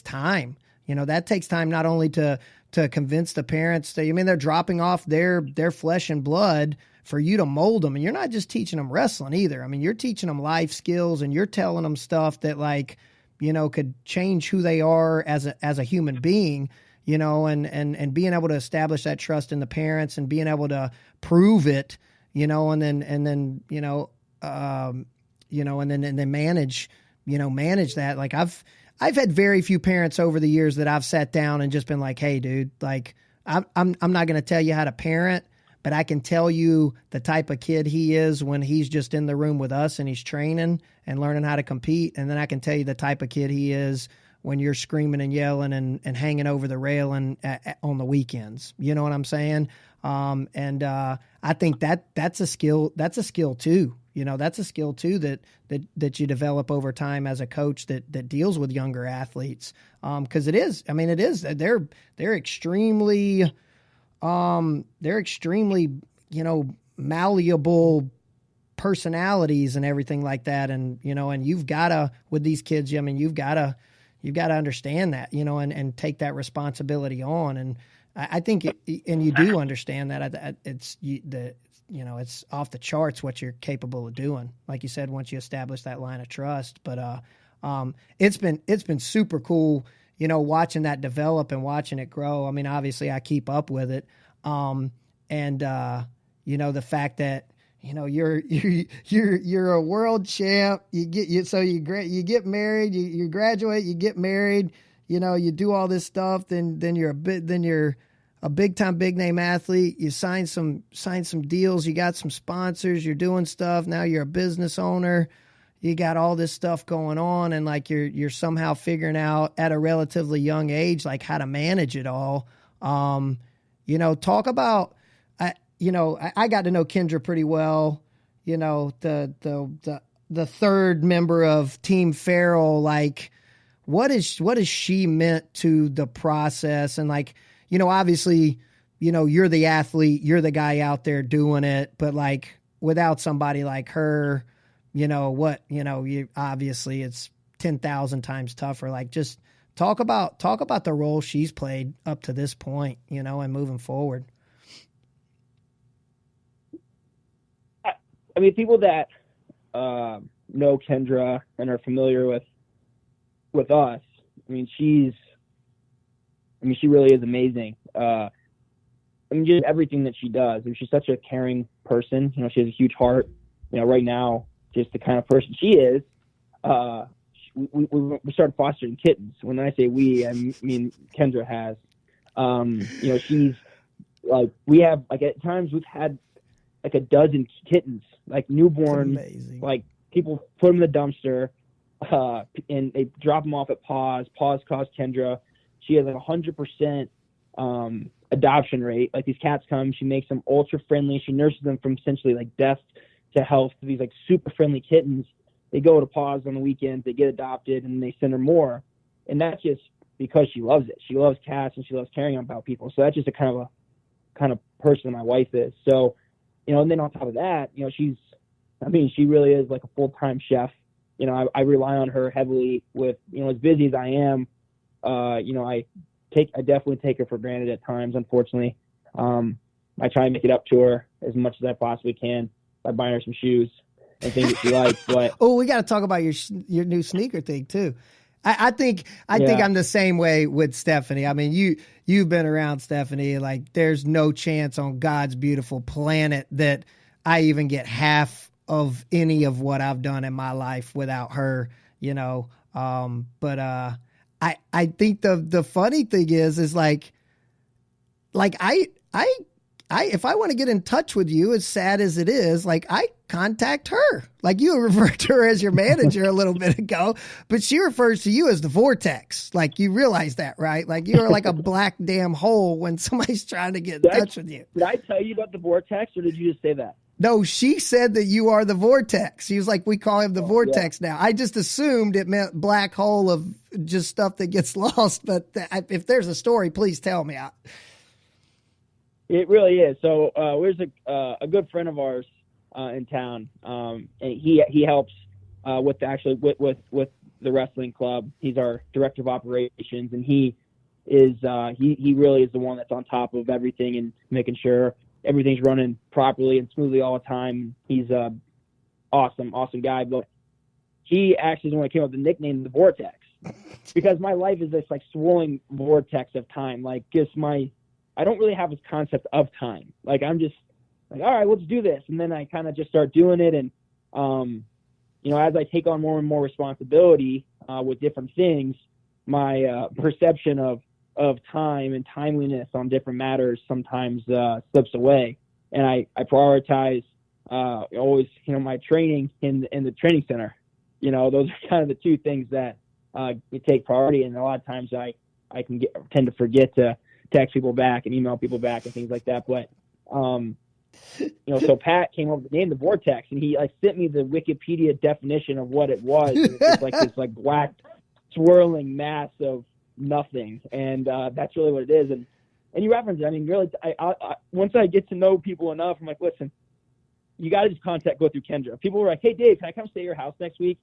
time. That takes time not only to convince the parents that, they're dropping off their flesh and blood for you to mold them. And you're not just teaching them wrestling either. You're teaching them life skills, and you're telling them stuff that could change who they are as a human being, and being able to establish that trust in the parents and being able to prove it, and then manage that. I've had very few parents over the years that I've sat down and just been like, hey, dude, I'm not going to tell you how to parent, but I can tell you the type of kid he is when he's just in the room with us and he's training and learning how to compete. And then I can tell you the type of kid he is when you're screaming and yelling and hanging over the railing on the weekends. You know what I'm saying? I think that's a skill. That's a skill too. You know, that's a skill too that you develop over time as a coach that deals with younger athletes. Because it is. I mean, it is. They're extremely, malleable personalities and everything like that. And, and you've got to, with these kids, I mean, you've got to understand that, and take that responsibility on. And I think, and you do understand that it's off the charts what you're capable of doing. Like you said, once you establish that line of trust, but it's been super cool, watching that develop and watching it grow. I mean, obviously I keep up with it. The fact that, you're a world champ. You get married, you graduate, you get married, you do all this stuff. Then you're a big time, big name athlete. You sign some deals. You got some sponsors. You're doing stuff. Now you're a business owner. You got all this stuff going on, and like you're somehow figuring out at a relatively young age, like how to manage it all. Talk about, I got to know Kendra pretty well. The third member of Team Farrell, like what is she meant to the process? And like, obviously, you're the athlete, you're the guy out there doing it, but like without somebody like her, you obviously it's 10,000 times tougher. Like just talk about the role she's played up to this point, and moving forward. I mean, people that know Kendra and are familiar with us, she really is amazing. Just everything that she does. She's such a caring person. She has a huge heart. Right now, just the kind of person she is. We started fostering kittens. When I say we, I mean Kendra has. She's like, we have, like, at times we've had like a dozen kittens, like newborn, like people put them in the dumpster, and they drop them off at Paws. Paws cost Kendra. She has like 100% adoption rate. Like these cats come, she makes them ultra friendly. She nurses them from essentially like death to health. These like super friendly kittens. They go to Paws on the weekends. They get adopted, and they send her more. And that's just because she loves it. She loves cats and she loves caring about people. So that's just a kind of person my wife is. So, and then on top of that, she really is like a full-time chef. I rely on her heavily with, as busy as I am. I definitely take her for granted at times, unfortunately. I try and make it up to her as much as I possibly can by buying her some shoes and things that she likes. But we got to talk about your new sneaker thing too. I think I'm the same way with Stephanie. I mean, you've been around Stephanie. Like, there's no chance on God's beautiful planet that I even get half of any of what I've done in my life without her. But I think the funny thing is like I if I want to get in touch with you, as sad as it is, like I contact her. Like you referred to her as your manager a little bit ago, but she refers to you as the vortex. Like you realize that, right? Like you're like a black damn hole when somebody's trying to get in touch with you. Did I tell you about the vortex, or did you just say that? No, she said that you are the vortex. She was like, we call him the vortex now. I just assumed it meant black hole of just stuff that gets lost. But if there's a story, please tell me. It really is. So there's a good friend of ours in town, and he helps with the wrestling club. He's our director of operations, and he really is the one that's on top of everything and making sure everything's running properly and smoothly all the time. He's a awesome guy, but he actually is the one that came up with the nickname the Vortex, because my life is this like swirling vortex of time. Like I don't really have this concept of time. Like I'm just like, all right, let's do this. And then I kind of just start doing it. And, as I take on more and more responsibility with different things, my perception of time and timeliness on different matters sometimes slips away. And I prioritize always, my training in the training center. Those are kind of the two things that take priority. And a lot of times I tend to forget to text people back and email people back and things like that. But, so Pat came up with the name, the Vortex, and he sent me the Wikipedia definition of what it was. And it's just this black swirling mass of nothing. And that's really what it is. And you reference it. I mean, really, I once I get to know people enough, I'm like, listen, you got to just go through Kendra. If people were like, hey, Dave, can I come stay at your house next week?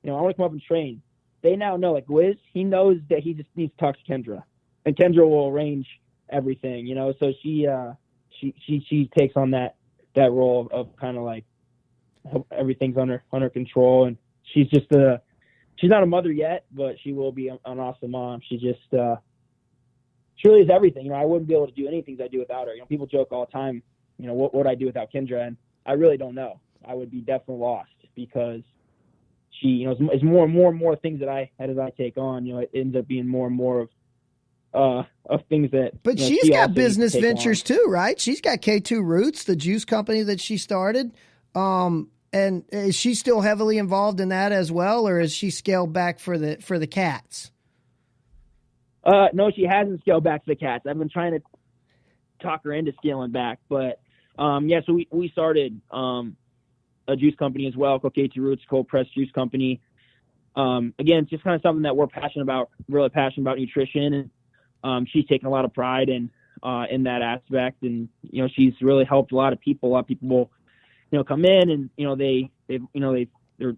I want to come up and train. They now know, Wiz, he knows that he just needs to talk to Kendra. And Kendra will arrange everything, So she takes on that role of kind of everything's under control. And she's just she's not a mother yet, but she will be an awesome mom. She just she really is everything. I wouldn't be able to do anything I do without her. People joke all the time, what would I do without Kendra? And I really don't know. I would be definitely lost because she, is more and more things that I take on. It ends up being more and more of things that. But she's got business ventures too, right? She's got K2 Roots, the juice company that she started. And is she still heavily involved in that as well, or is she scaled back for the cats? No, she hasn't scaled back for the cats. I've been trying to talk her into scaling back, but so we started a juice company as well, called K2 Roots, cold pressed juice company. Again, it's just kind of something that we're really passionate about nutrition, and she's taken a lot of pride in that aspect, and she's really helped a lot of people. A lot of people will come in and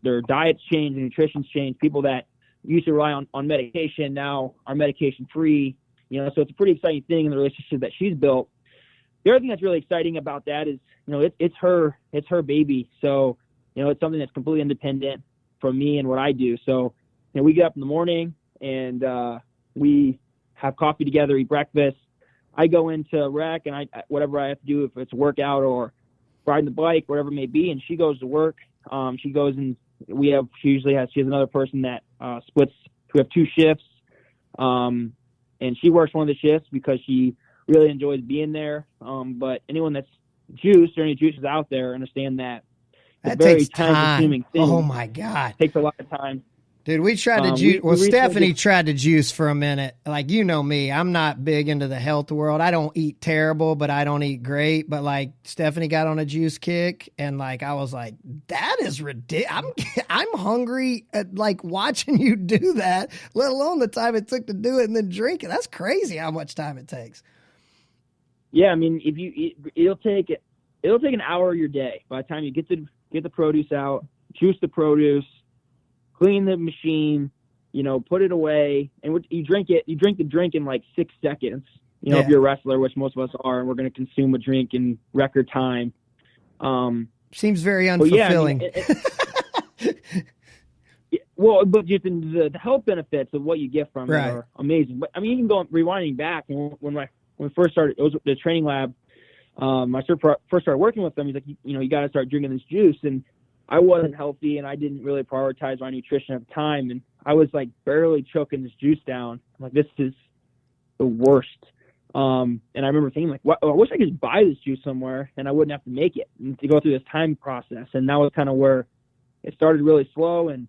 their diets change and nutrition's changed. People that used to rely on medication now are medication free. So it's a pretty exciting thing in the relationship that she's built. The other thing that's really exciting about that is, it's her baby. So, it's something that's completely independent from me and what I do. So, we get up in the morning and we have coffee together, eat breakfast. I go into rec and whatever I have to do, if it's a workout or riding the bike, whatever it may be, and she goes to work. She goes and she has another person that splits. We have 2 shifts, and she works one of the shifts because she really enjoys being there. But anyone that's juiced or any juices out there understand that it's a very time-consuming thing. Oh my God. It takes a lot of time. Dude, we tried to juice. Stephanie tried to juice for a minute. Me, I'm not big into the health world. I don't eat terrible, but I don't eat great. But Stephanie got on a juice kick, and I was like, that is ridiculous. I'm hungry at watching you do that, let alone the time it took to do it and then drink it. That's crazy how much time it takes. Yeah, I mean, it'll take an hour of your day by the time you get the produce out, juice the produce, clean the machine, put it away, and you drink the drink in 6 seconds. If you're a wrestler, which most of us are, and we're going to consume a drink in record time. Seems very unfulfilling. But just the health benefits of what you get from it are amazing. But I mean, even rewinding back when we first started, it was the training lab. I first started working with them. He's like, you got to start drinking this juice, and I wasn't healthy, and I didn't really prioritize my nutrition at the time, and I was barely choking this juice down. I'm like, this is the worst. And I remember thinking I wish I could just buy this juice somewhere, and I wouldn't have to make it and to go through this time process. And that was kind of where it started really slow. And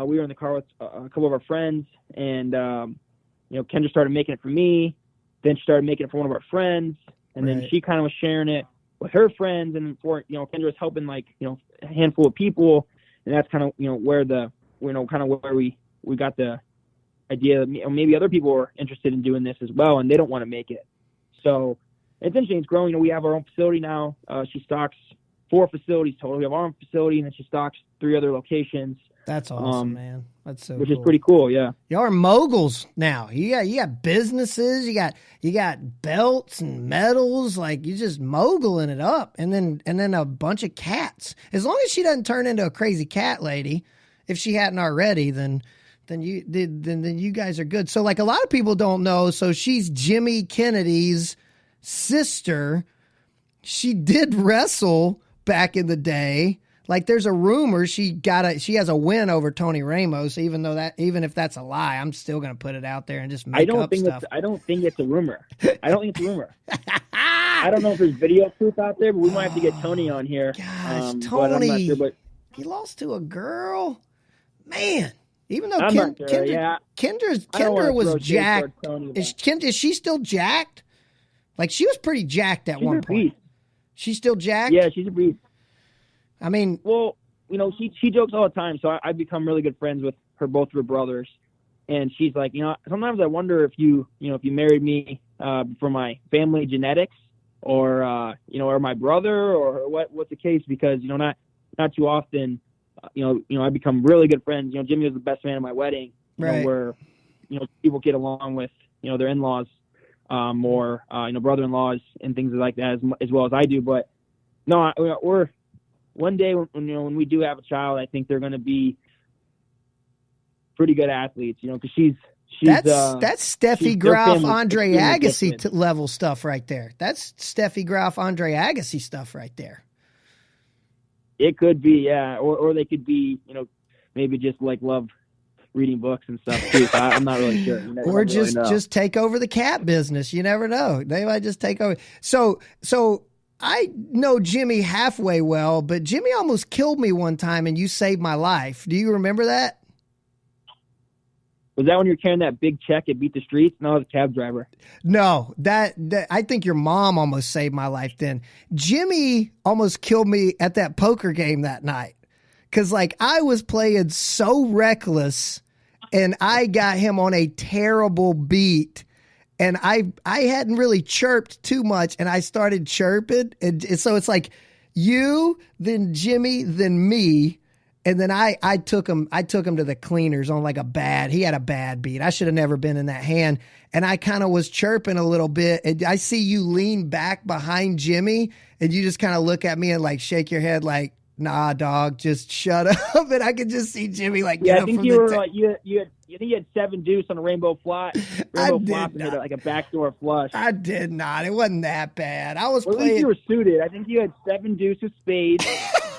we were in the car with a couple of our friends, and Kendra started making it for me. Then she started making it for one of our friends, and then she kind of was sharing it with her friends, and Kendra was helping a handful of people, and that's kind of where where we got the idea that maybe other people are interested in doing this as well, and they don't want to make it. So it's interesting. It's growing. We have our own facility now. She stocks 4 facilities total. We have our own facility, and then she stocks 3 other locations. That's awesome, man. That's so which cool. is pretty cool. Yeah, y'all are moguls now. You got businesses. You got belts and medals. You just moguling it up, and then a bunch of cats. As long as she doesn't turn into a crazy cat lady, if she hadn't already, then you guys are good. So a lot of people don't know. So she's Jimmy Kennedy's sister. She did wrestle back in the day. There's a rumor she has a win over Tony Ramos, even if that's a lie, I'm still going to put it out there and just make up stuff. I don't think it's a rumor. I don't know if there's video proof out there, but we might have to get Tony on here. Gosh, Tony, but I'm not sure, but he lost to a girl, man. Even though I'm not sure. Yeah. Kendra was jacked. Is she still jacked? Like, she was pretty jacked at one point. She's still jacked? Yeah, she's a beast. I mean, well, you know, she jokes all the time, so I've become really good friends with both of her brothers. And she's like, you know, sometimes I wonder if you married me for my family genetics, or you know, or my brother, or what's the case, because, you know, not too often, you know, I become really good friends. You know, Jimmy was the best man at my wedding, right? Where, you know, people get along with, you know, their in-laws, or you know, brother-in-laws and things like that as well as I do. But no, we're one day when we do have a child, I think they're going to be pretty good athletes. You know, because she's that's Steffi Graf, Andre Agassi level stuff right there. That's Steffi Graf, Andre Agassi stuff right there. It could be, yeah, or they could be, you know, maybe just like love reading books and stuff too. So I'm not really sure. Or just take over the cat business. You never know. They might just take over. So I know Jimmy halfway well, but Jimmy almost killed me one time, and you saved my life. Do you remember that? Was that when you were carrying that big check at Beat the Streets? No, I was a cab driver. No, that I think your mom almost saved my life then. Jimmy almost killed me at that poker game that night. Cause like I was playing so reckless and I got him on a terrible beat, and I hadn't really chirped too much, and I started chirping. And so it's like you, then Jimmy, then me. And then I took him to the cleaners on like he had a bad beat. I should have never been in that hand. And I kind of was chirping a little bit. And I see you lean back behind Jimmy, and you just kind of look at me and like shake your head like, nah, dog, just shut up. And I could just see Jimmy like, yeah, I think you were like, you think you had 7 deuce on a rainbow flop. Flop and hit like a backdoor flush. I did not. It wasn't that bad. I was playing. At least you were suited. I think you had 7 deuce of spades,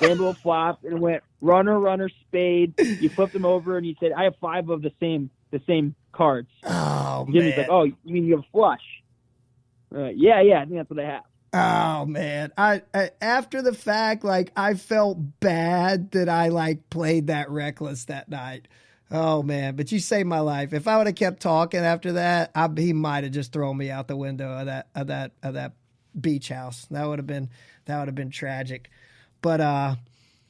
rainbow flop, and went runner, spade. You flipped them over, and you said, I have 5 of the same cards. Oh, Jimmy's man. like, oh, you mean you have a flush? Yeah, I think that's what I have. Oh man, I after the fact, like I felt bad that I like played that reckless that night. Oh man, but you saved my life. If I would have kept talking after that, he might have just thrown me out the window of that beach house. That would have been tragic. But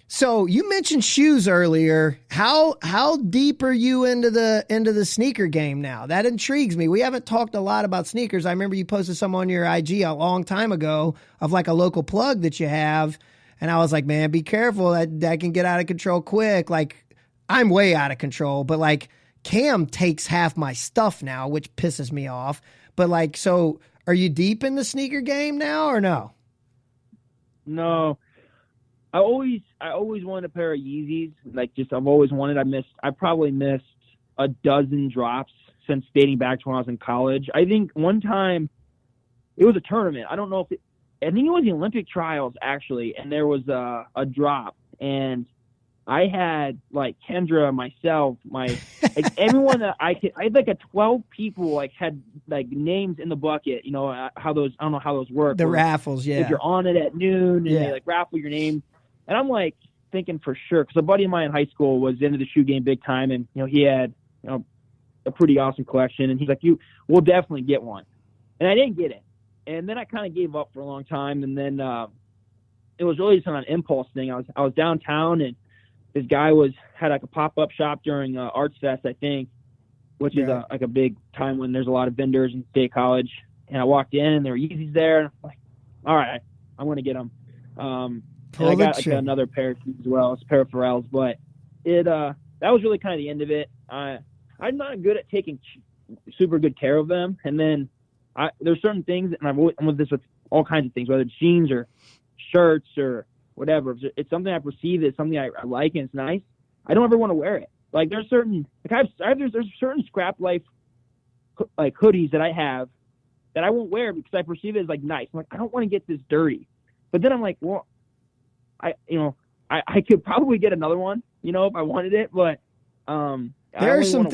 so you mentioned shoes earlier. How deep are you into the sneaker game now? That intrigues me. We haven't talked a lot about sneakers. I remember you posted some on your IG a long time ago of like a local plug that you have, and I was like, man, be careful. That can get out of control quick. Like I'm way out of control, but like Cam takes half my stuff now, which pisses me off. But like, so are you deep in the sneaker game now or no? No. I always wanted a pair of Yeezys. Like, just I've always wanted. I probably missed a dozen drops since dating back to when I was in college. I think one time it was a tournament. I don't know if I think it was the Olympic trials actually, and there was a drop, and I had like Kendra, myself, like everyone that I had like 12 people like had like names in the bucket. You know I don't know how those work. The raffles, yeah. If you're on it at noon and they like raffle your name. And I'm like thinking for sure, because a buddy of mine in high school was into the shoe game big time, and you know he had a pretty awesome collection, and he's like, we'll definitely get one, and I didn't get it, and then I kind of gave up for a long time, and then it was really just an impulse thing. I was downtown, and this guy had like a pop-up shop during Arts Fest, I think, which is like a big time when there's a lot of vendors in State College, and I walked in and there were Yeezys there, and I'm like, all right, I'm gonna get them. And I got like another pair of shoes as well, a pair of Pharrells, but that was really kind of the end of it. I'm not good at taking super good care of them, and then there's certain things, and I'm with this with all kinds of things, whether it's jeans or shirts or whatever. If it's something I perceive as something I like and it's nice, I don't ever want to wear it. Like there's certain there's certain scrap life like hoodies that I have that I won't wear because I perceive it as like nice. I'm like, I don't want to get this dirty, but then I'm like, well. I could probably get another one, if I wanted it, but there are some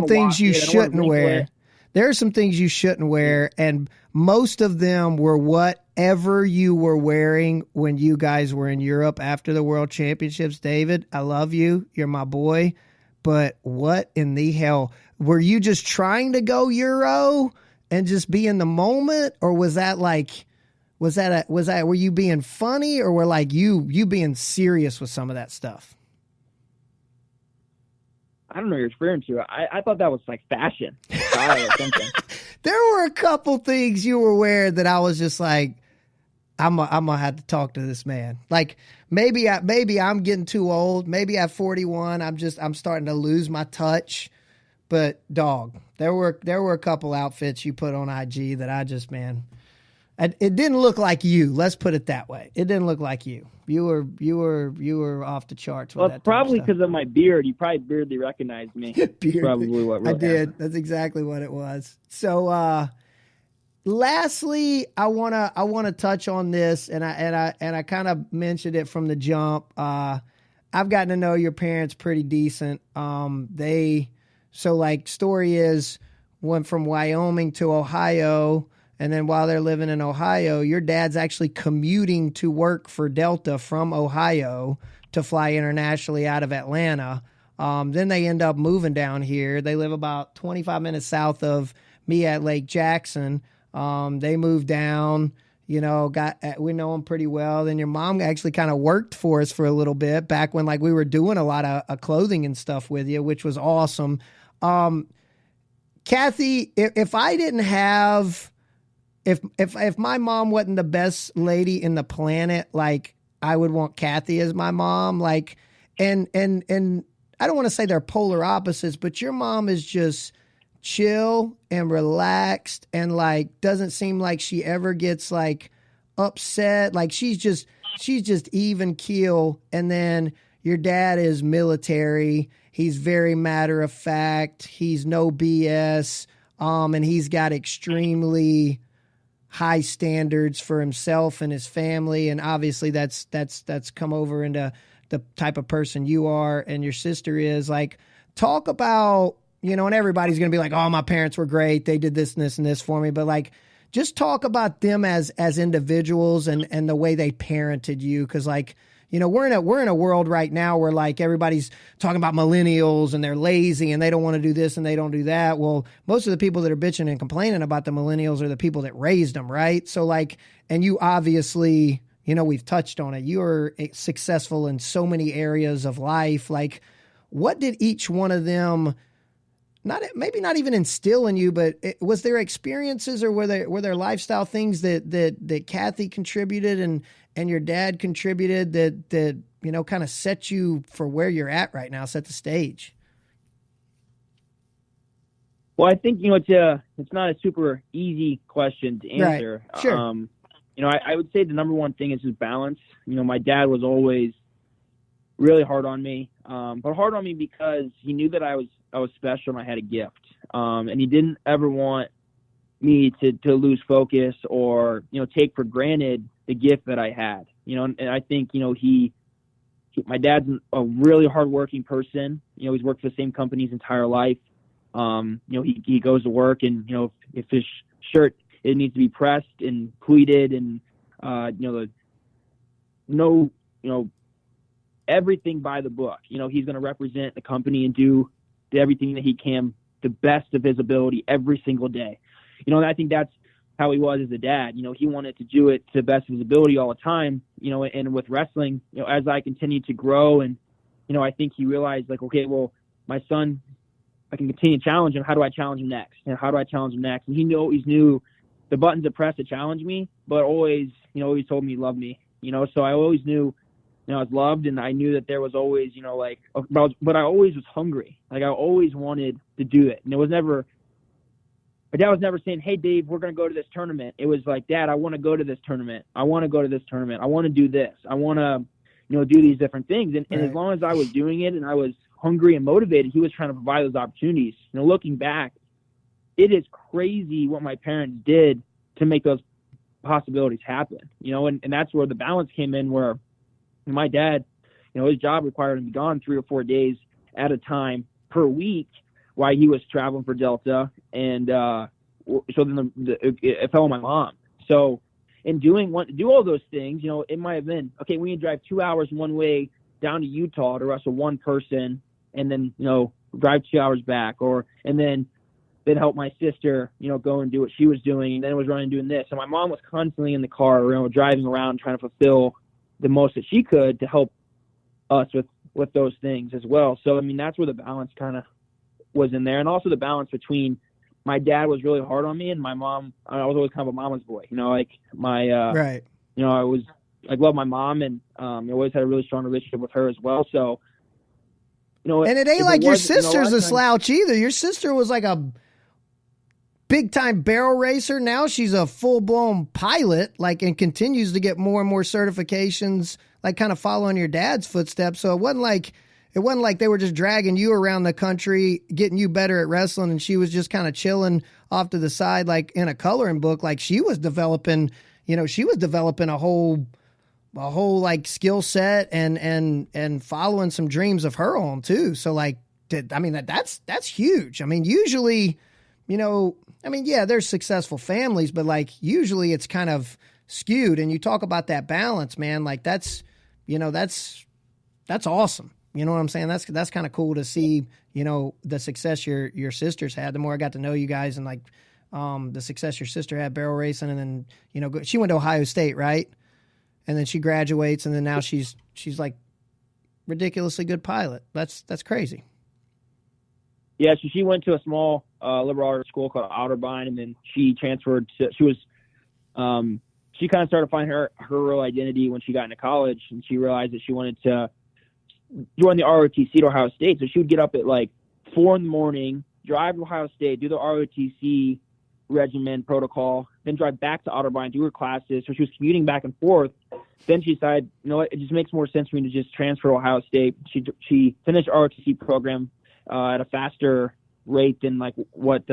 things you shouldn't wear. There are some things you shouldn't wear, and most of them were whatever you were wearing when you guys were in Europe after the World Championships. David, I love you. You're my boy. but what in the hell? Were you just trying to go Euro and just be in the moment? Or was that like, were you being funny, or were like you being serious with some of that stuff? I don't know what you're referring to. I thought that was like fashion style or something. There were a couple things you were wearing that I was just like, I'm gonna have to talk to this man. Like maybe I'm getting too old. Maybe at 41, I'm starting to lose my touch. But dog, there were a couple outfits you put on IG that I just, man, it didn't look like you. Let's put it that way. It didn't look like you. You were off the charts. With Well, that probably because of my beard. You probably weirdly recognized me. Probably what really I did. happened. That's exactly what it was. So, lastly, I wanna touch on this, and I kind of mentioned it from the jump. I've gotten to know your parents pretty decent. Story is, went from Wyoming to Ohio, and then while they're living in Ohio, your dad's actually commuting to work for Delta from Ohio to fly internationally out of Atlanta. Then they end up moving down here. They live about 25 minutes south of me at Lake Jackson. They moved down, we know them pretty well. Then your mom actually kind of worked for us for a little bit back when like we were doing a lot of clothing and stuff with you, which was awesome. Kathy, if I didn't have, if my mom wasn't the best lady in the planet, like I would want Kathy as my mom, like, and I don't want to say they're polar opposites, but your mom is just chill and relaxed and like doesn't seem like she ever gets like upset. Like she's just even keel. And then your dad is military. He's very matter of fact. He's no BS. And he's got extremely high standards for himself and his family. And obviously that's come over into the type of person you are and your sister is. Like, talk about, and everybody's going to be like, oh, my parents were great. They did this and this and this for me. But like, just talk about them as individuals and the way they parented you. Cause like, we're in a world right now where like everybody's talking about millennials and they're lazy and they don't want to do this and they don't do that. Well, most of the people that are bitching and complaining about the millennials are the people that raised them, right? So like, and you obviously, we've touched on it. You're successful in so many areas of life. Like, what did each one of them maybe not even instill in you, but was there experiences or were there lifestyle things that Kathy contributed and your dad contributed that kind of set you for where you're at right now, set the stage? Well, I think, it's not a super easy question to answer. Right. Sure. I would say the number one thing is just balance. My dad was always really hard on me, but hard on me because he knew that I was special and I had a gift. And he didn't ever want me to lose focus or, take for granted the gift that I had, and I think, my dad's a really hardworking person. He's worked for the same company his entire life. He goes to work and, if his shirt, it needs to be pressed and pleated and, everything by the book. He's going to represent the company and do everything that he can, the best of his ability every single day. And I think that's how he was as a dad. He wanted to do it to the best of his ability all the time, and with wrestling, as I continued to grow and, I think he realized like, okay, well, my son, I can continue to challenge him. How do I challenge him next? And how do I challenge him next? And he always knew the buttons to press to challenge me, but always told me he loved me, so I always knew, I was loved, and I knew that there was always, but I always was hungry. Like I always wanted to do it. And it was never, my dad was never saying, hey, Dave, we're going to go to this tournament. It was like, Dad, I want to go to this tournament. I want to go to this tournament. I want to do this. I want to, do these different things. And, right. And as long as I was doing it and I was hungry and motivated, he was trying to provide those opportunities. Looking back, it is crazy what my parents did to make those possibilities happen, and that's where the balance came in, where my dad, his job required him to be gone 3 or 4 days at a time per week while he was traveling for Delta. And so then it fell on my mom. So in do all those things, it might have been, okay, we need to drive 2 hours one way down to Utah to wrestle one person, and then, drive 2 hours back, and then help my sister, go and do what she was doing. And then it was running doing this. So my mom was constantly in the car, driving around, trying to fulfill the most that she could to help us with those things as well. So, I mean, that's where the balance kind of was in there. And also the balance between my dad was really hard on me, and my mom, I was always kind of a mama's boy, right. I love my mom, and I always had a really strong relationship with her as well. So, and it ain't like your sister's a slouch either. Your sister was like a big time barrel racer. Now she's a full blown pilot, and continues to get more and more certifications, kind of following your dad's footsteps. So it wasn't like they were just dragging you around the country, getting you better at wrestling, and she was just kind of chilling off to the side, in a coloring book. She was developing, a whole skill set and following some dreams of her own too. So that's huge. I mean, usually, there's successful families, but usually it's kind of skewed. And you talk about that balance, man. That's awesome. You know what I'm saying? That's kind of cool to see, the success your sisters had. The more I got to know you guys, and the success your sister had barrel racing, and then, she went to Ohio State, right? And then she graduates, and then now she's ridiculously good pilot. That's crazy. Yeah, so she went to a small liberal arts school called Otterbein, and then she transferred to. She kind of started finding her real identity when she got into college, and she realized that she wanted to join the ROTC at Ohio State. So she would get up at 4 a.m, drive to Ohio State, do the ROTC regimen protocol, then drive back to Otterbein, do her classes. So she was commuting back and forth. Then she decided, it just makes more sense for me to just transfer to Ohio State. She finished ROTC program at a faster rate than what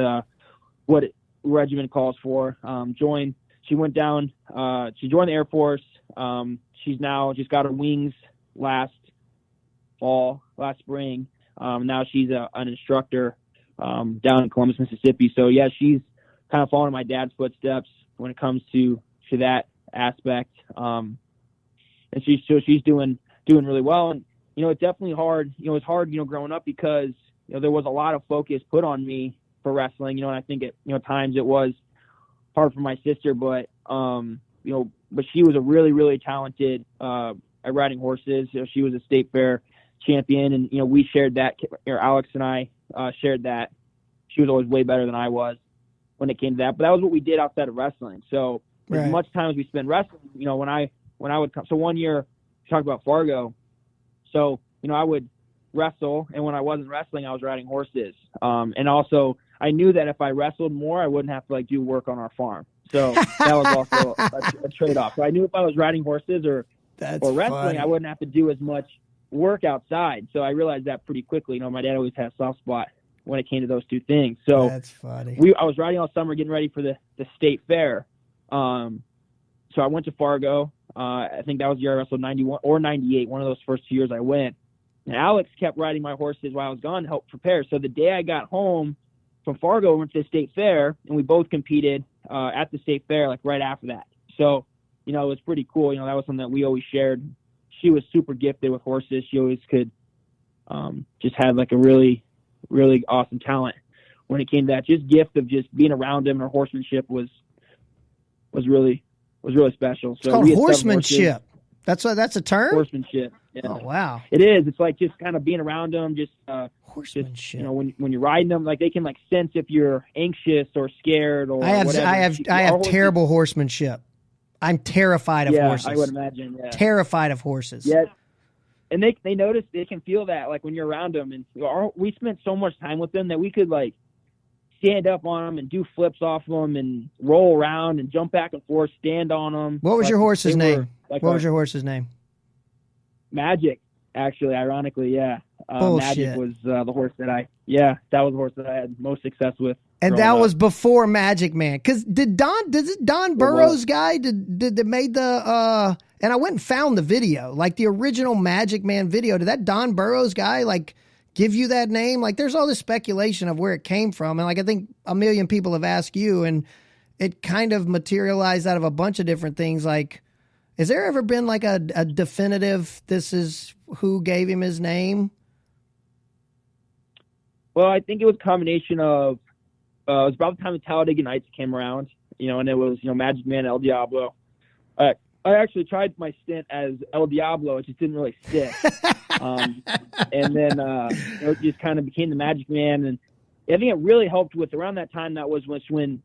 regimen calls for. She went down. She joined the Air Force. She's now just got her wings last spring. Now she's an instructor down in Columbus, Mississippi. So yeah, she's kind of following my dad's footsteps when it comes to that aspect. And she's doing really well. And it's definitely hard. It's hard growing up, because there was a lot of focus put on me for wrestling. And I think at times it was hard for my sister, but but she was a really, really talented at riding horses. She was a state fair champion, and we shared that. Alex and I shared that. She was always way better than I was when it came to that. But that was what we did outside of wrestling. So right. As much time as we spent wrestling, when I would come. So one year, we talked about Fargo. So I would wrestle, and when I wasn't wrestling, I was riding horses. And also, I knew that if I wrestled more, I wouldn't have to do work on our farm. So that was also a trade-off. So I knew if I was riding horses or wrestling, funny. I wouldn't have to do as much work outside. So I realized that pretty quickly. My dad always had a soft spot when it came to those two things. So that's funny. I was riding all summer, getting ready for the state fair. So I went to Fargo. I think that was the year I wrestled 91 or 98, one of those first 2 years I went. And Alex kept riding my horses while I was gone to help prepare. So the day I got home from Fargo, we went to the state fair, and we both competed at the state fair right after that. So, it was pretty cool. That was something that we always shared. She was super gifted with horses. She always could just had a really, really awesome talent when it came to that. Just gift of just being around him, and her horsemanship was really special. So it's called horsemanship. That's a term? Horsemanship. Yeah. Oh, wow. It is. It's just kind of being around them, just horsemanship. Just, when you're riding them, they can sense if you're anxious or scared or whatever. I have terrible horsemanship. I'm terrified of horses. I would imagine. Yeah. Terrified of horses. Yeah. And they notice, they can feel that when you're around them. And we spent so much time with them that we could stand up on them and do flips off them and roll around and jump back and forth, stand on them. What was your horse's name? What was your horse's name? Magic, actually, ironically, yeah. Bullshit. Magic was the horse that that was the horse that I had most success with. And that was before Magicman. Because did Don Burrows guy did they made the and I went and found the video, the original Magicman video. Did that Don Burrows guy give you that name? There's all this speculation of where it came from, and I think a million people have asked you, and it kind of materialized out of a bunch of different things. Has there ever been a definitive, this is who gave him his name? Well, I think it was a combination of it was about the time the Talladega Nights came around, and it was Magicman, El Diablo. I actually tried my stint as El Diablo. It just didn't really stick. And then it just kind of became the Magicman, and I think it really helped with around that time. That was when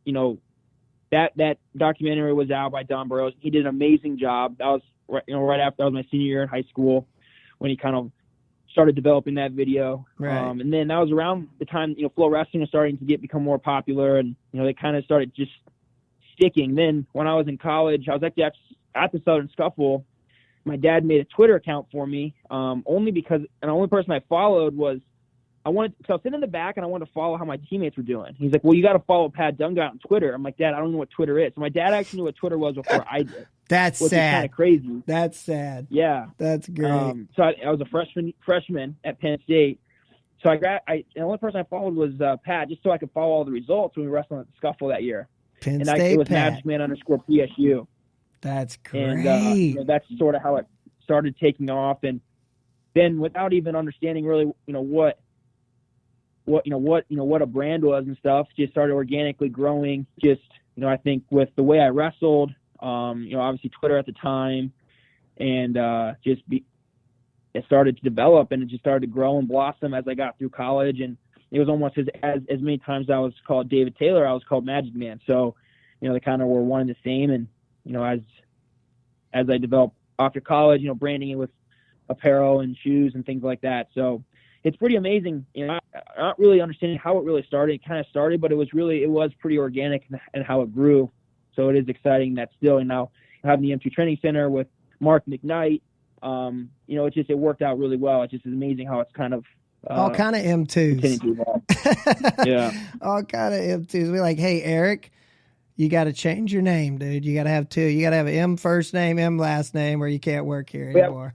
that documentary was out by Don Burrows. He did an amazing job. That was right after that was my senior year in high school when he kind of started developing that video. Right. And then that was around the time Flow Wrestling was starting to become more popular, and they kind of started just sticking. Then when I was in college, I was actually at the Southern Scuffle. My dad made a Twitter account for me, only because, and the only person I followed was, so I was sitting in the back and I wanted to follow how my teammates were doing. He's like, well, you got to follow Pat Dungat on Twitter. I'm like, Dad, I don't know what Twitter is. So my dad actually knew what Twitter was before I did. That's which sad. Is kind of crazy. That's sad. Yeah. That's great. So I was a freshman at Penn State. So the only person I followed was Pat, just so I could follow all the results when we wrestled at the Scuffle that year. Penn State it was Pat. Magicman_PSU. That's great. And that's sort of how it started taking off. And then without even understanding really, what a brand was and stuff, just started organically growing. Just, I think with the way I wrestled, obviously Twitter at the time, and it started to develop, and it just started to grow and blossom as I got through college. And it was almost as many times I was called David Taylor, I was called Magicman. So, they kind of were one and the same. And, as I developed after college, branding it with apparel and shoes and things like that. So it's pretty amazing. Not really understanding how it really started. It kind of started, but it was pretty organic and how it grew. So it is exciting that still, and now having the M2 Training Center with Mark McKnight, it worked out really well. It's just amazing how it's kind of all kind of M2s. Yeah. All kind of M2s. We're like, hey, Eric, you got to change your name, dude. You got to have two. You got to have an M first name, M last name, or you can't work here anymore.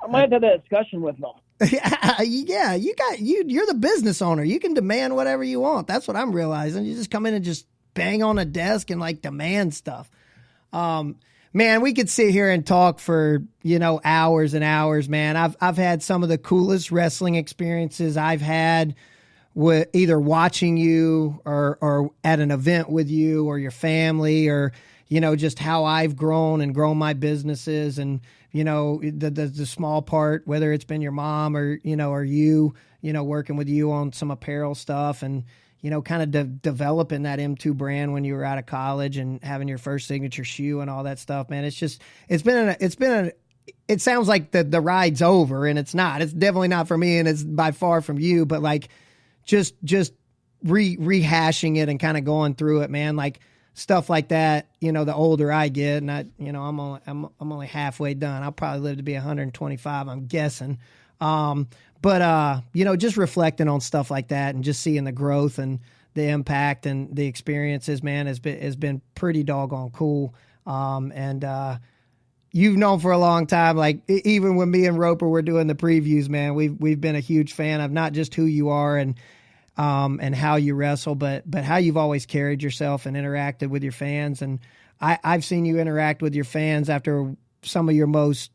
I might have had that discussion with them. Yeah, you're the business owner. You can demand whatever you want. That's what I'm realizing. You just come in and just bang on a desk and demand stuff. Man, we could sit here and talk for, hours and hours, man. I've had some of the coolest wrestling experiences I've had with either watching you or at an event with you or your family, or, just how I've grown my businesses, and, the small part, whether it's been your mom or, or you, working with you on some apparel stuff, and, kind of developing that M2 brand when you were out of college and having your first signature shoe and all that stuff, man. It sounds like the ride's over, and it's not. It's definitely not for me, and it's by far from you, but just rehashing it and kind of going through it, man. Stuff like that, the older I get, and I'm only halfway done. I'll probably live to be 125, I'm guessing. But just reflecting on stuff like that and just seeing the growth and the impact and the experiences, man, has been pretty doggone cool. And you've known for a long time, even when me and Roper were doing the previews, man, we've been a huge fan of not just who you are and how you wrestle, but how you've always carried yourself and interacted with your fans. And I've seen you interact with your fans after some of your most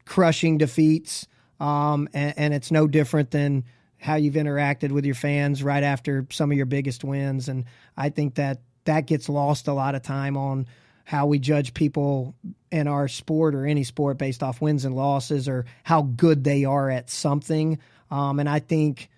crushing defeats. And it's no different than how you've interacted with your fans right after some of your biggest wins. And I think that gets lost a lot of time on how we judge people in our sport or any sport based off wins and losses or how good they are at something. And I think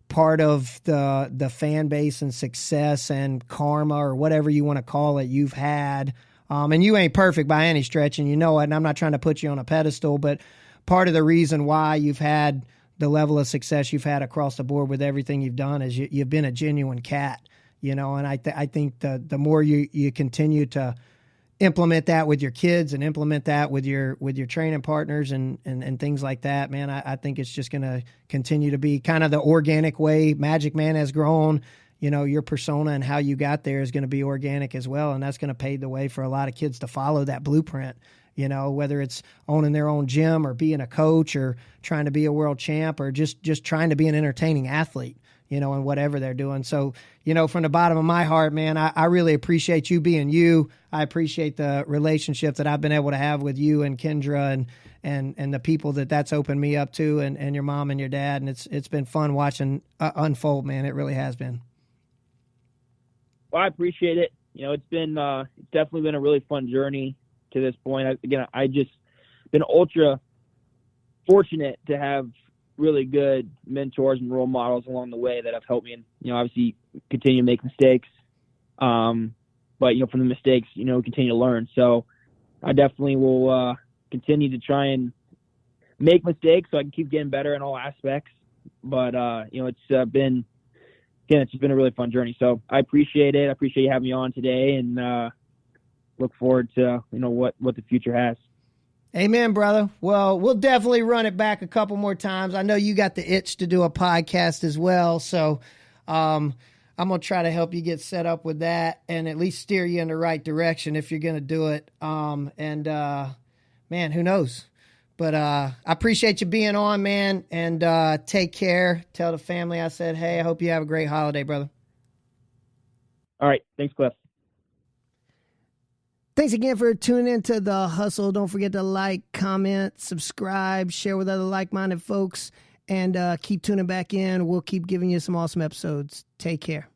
part of the fan base and success and karma or whatever you want to call it you've had, and you ain't perfect by any stretch, and you know it, and I'm not trying to put you on a pedestal, but part of the reason why you've had the level of success you've had across the board with everything you've done is you've been a genuine cat, and I think the more you continue to implement that with your kids and implement that with your training partners and things like that, man, I think it's just going to continue to be kind of the organic way Magicman has grown. Your persona and how you got there is going to be organic as well, and that's going to pave the way for a lot of kids to follow that blueprint. Whether it's owning their own gym or being a coach or trying to be a world champ or just trying to be an entertaining athlete. and whatever they're doing. So, from the bottom of my heart, man, I really appreciate you being you. I appreciate the relationship that I've been able to have with you and Kendra and the people that's opened me up to, and your mom and your dad. And it's been fun watching unfold, man. It really has been. Well, I appreciate it. It's definitely been a really fun journey to this point. I just been ultra fortunate to have really good mentors and role models along the way that have helped me, and obviously continue to make mistakes. But from the mistakes, continue to learn. So I definitely will continue to try and make mistakes so I can keep getting better in all aspects. But it's been a really fun journey. So I appreciate it. I appreciate you having me on today, and look forward to what the future has. Amen, brother. Well, we'll definitely run it back a couple more times. I know you got the itch to do a podcast as well, so I'm going to try to help you get set up with that and at least steer you in the right direction if you're going to do it. Man, who knows? But I appreciate you being on, man, and take care. Tell the family I said, hey, I hope you have a great holiday, brother. All right. Thanks, Cliff. Thanks again for tuning in to The Hustle. Don't forget to like, comment, subscribe, share with other like-minded folks, and keep tuning back in. We'll keep giving you some awesome episodes. Take care.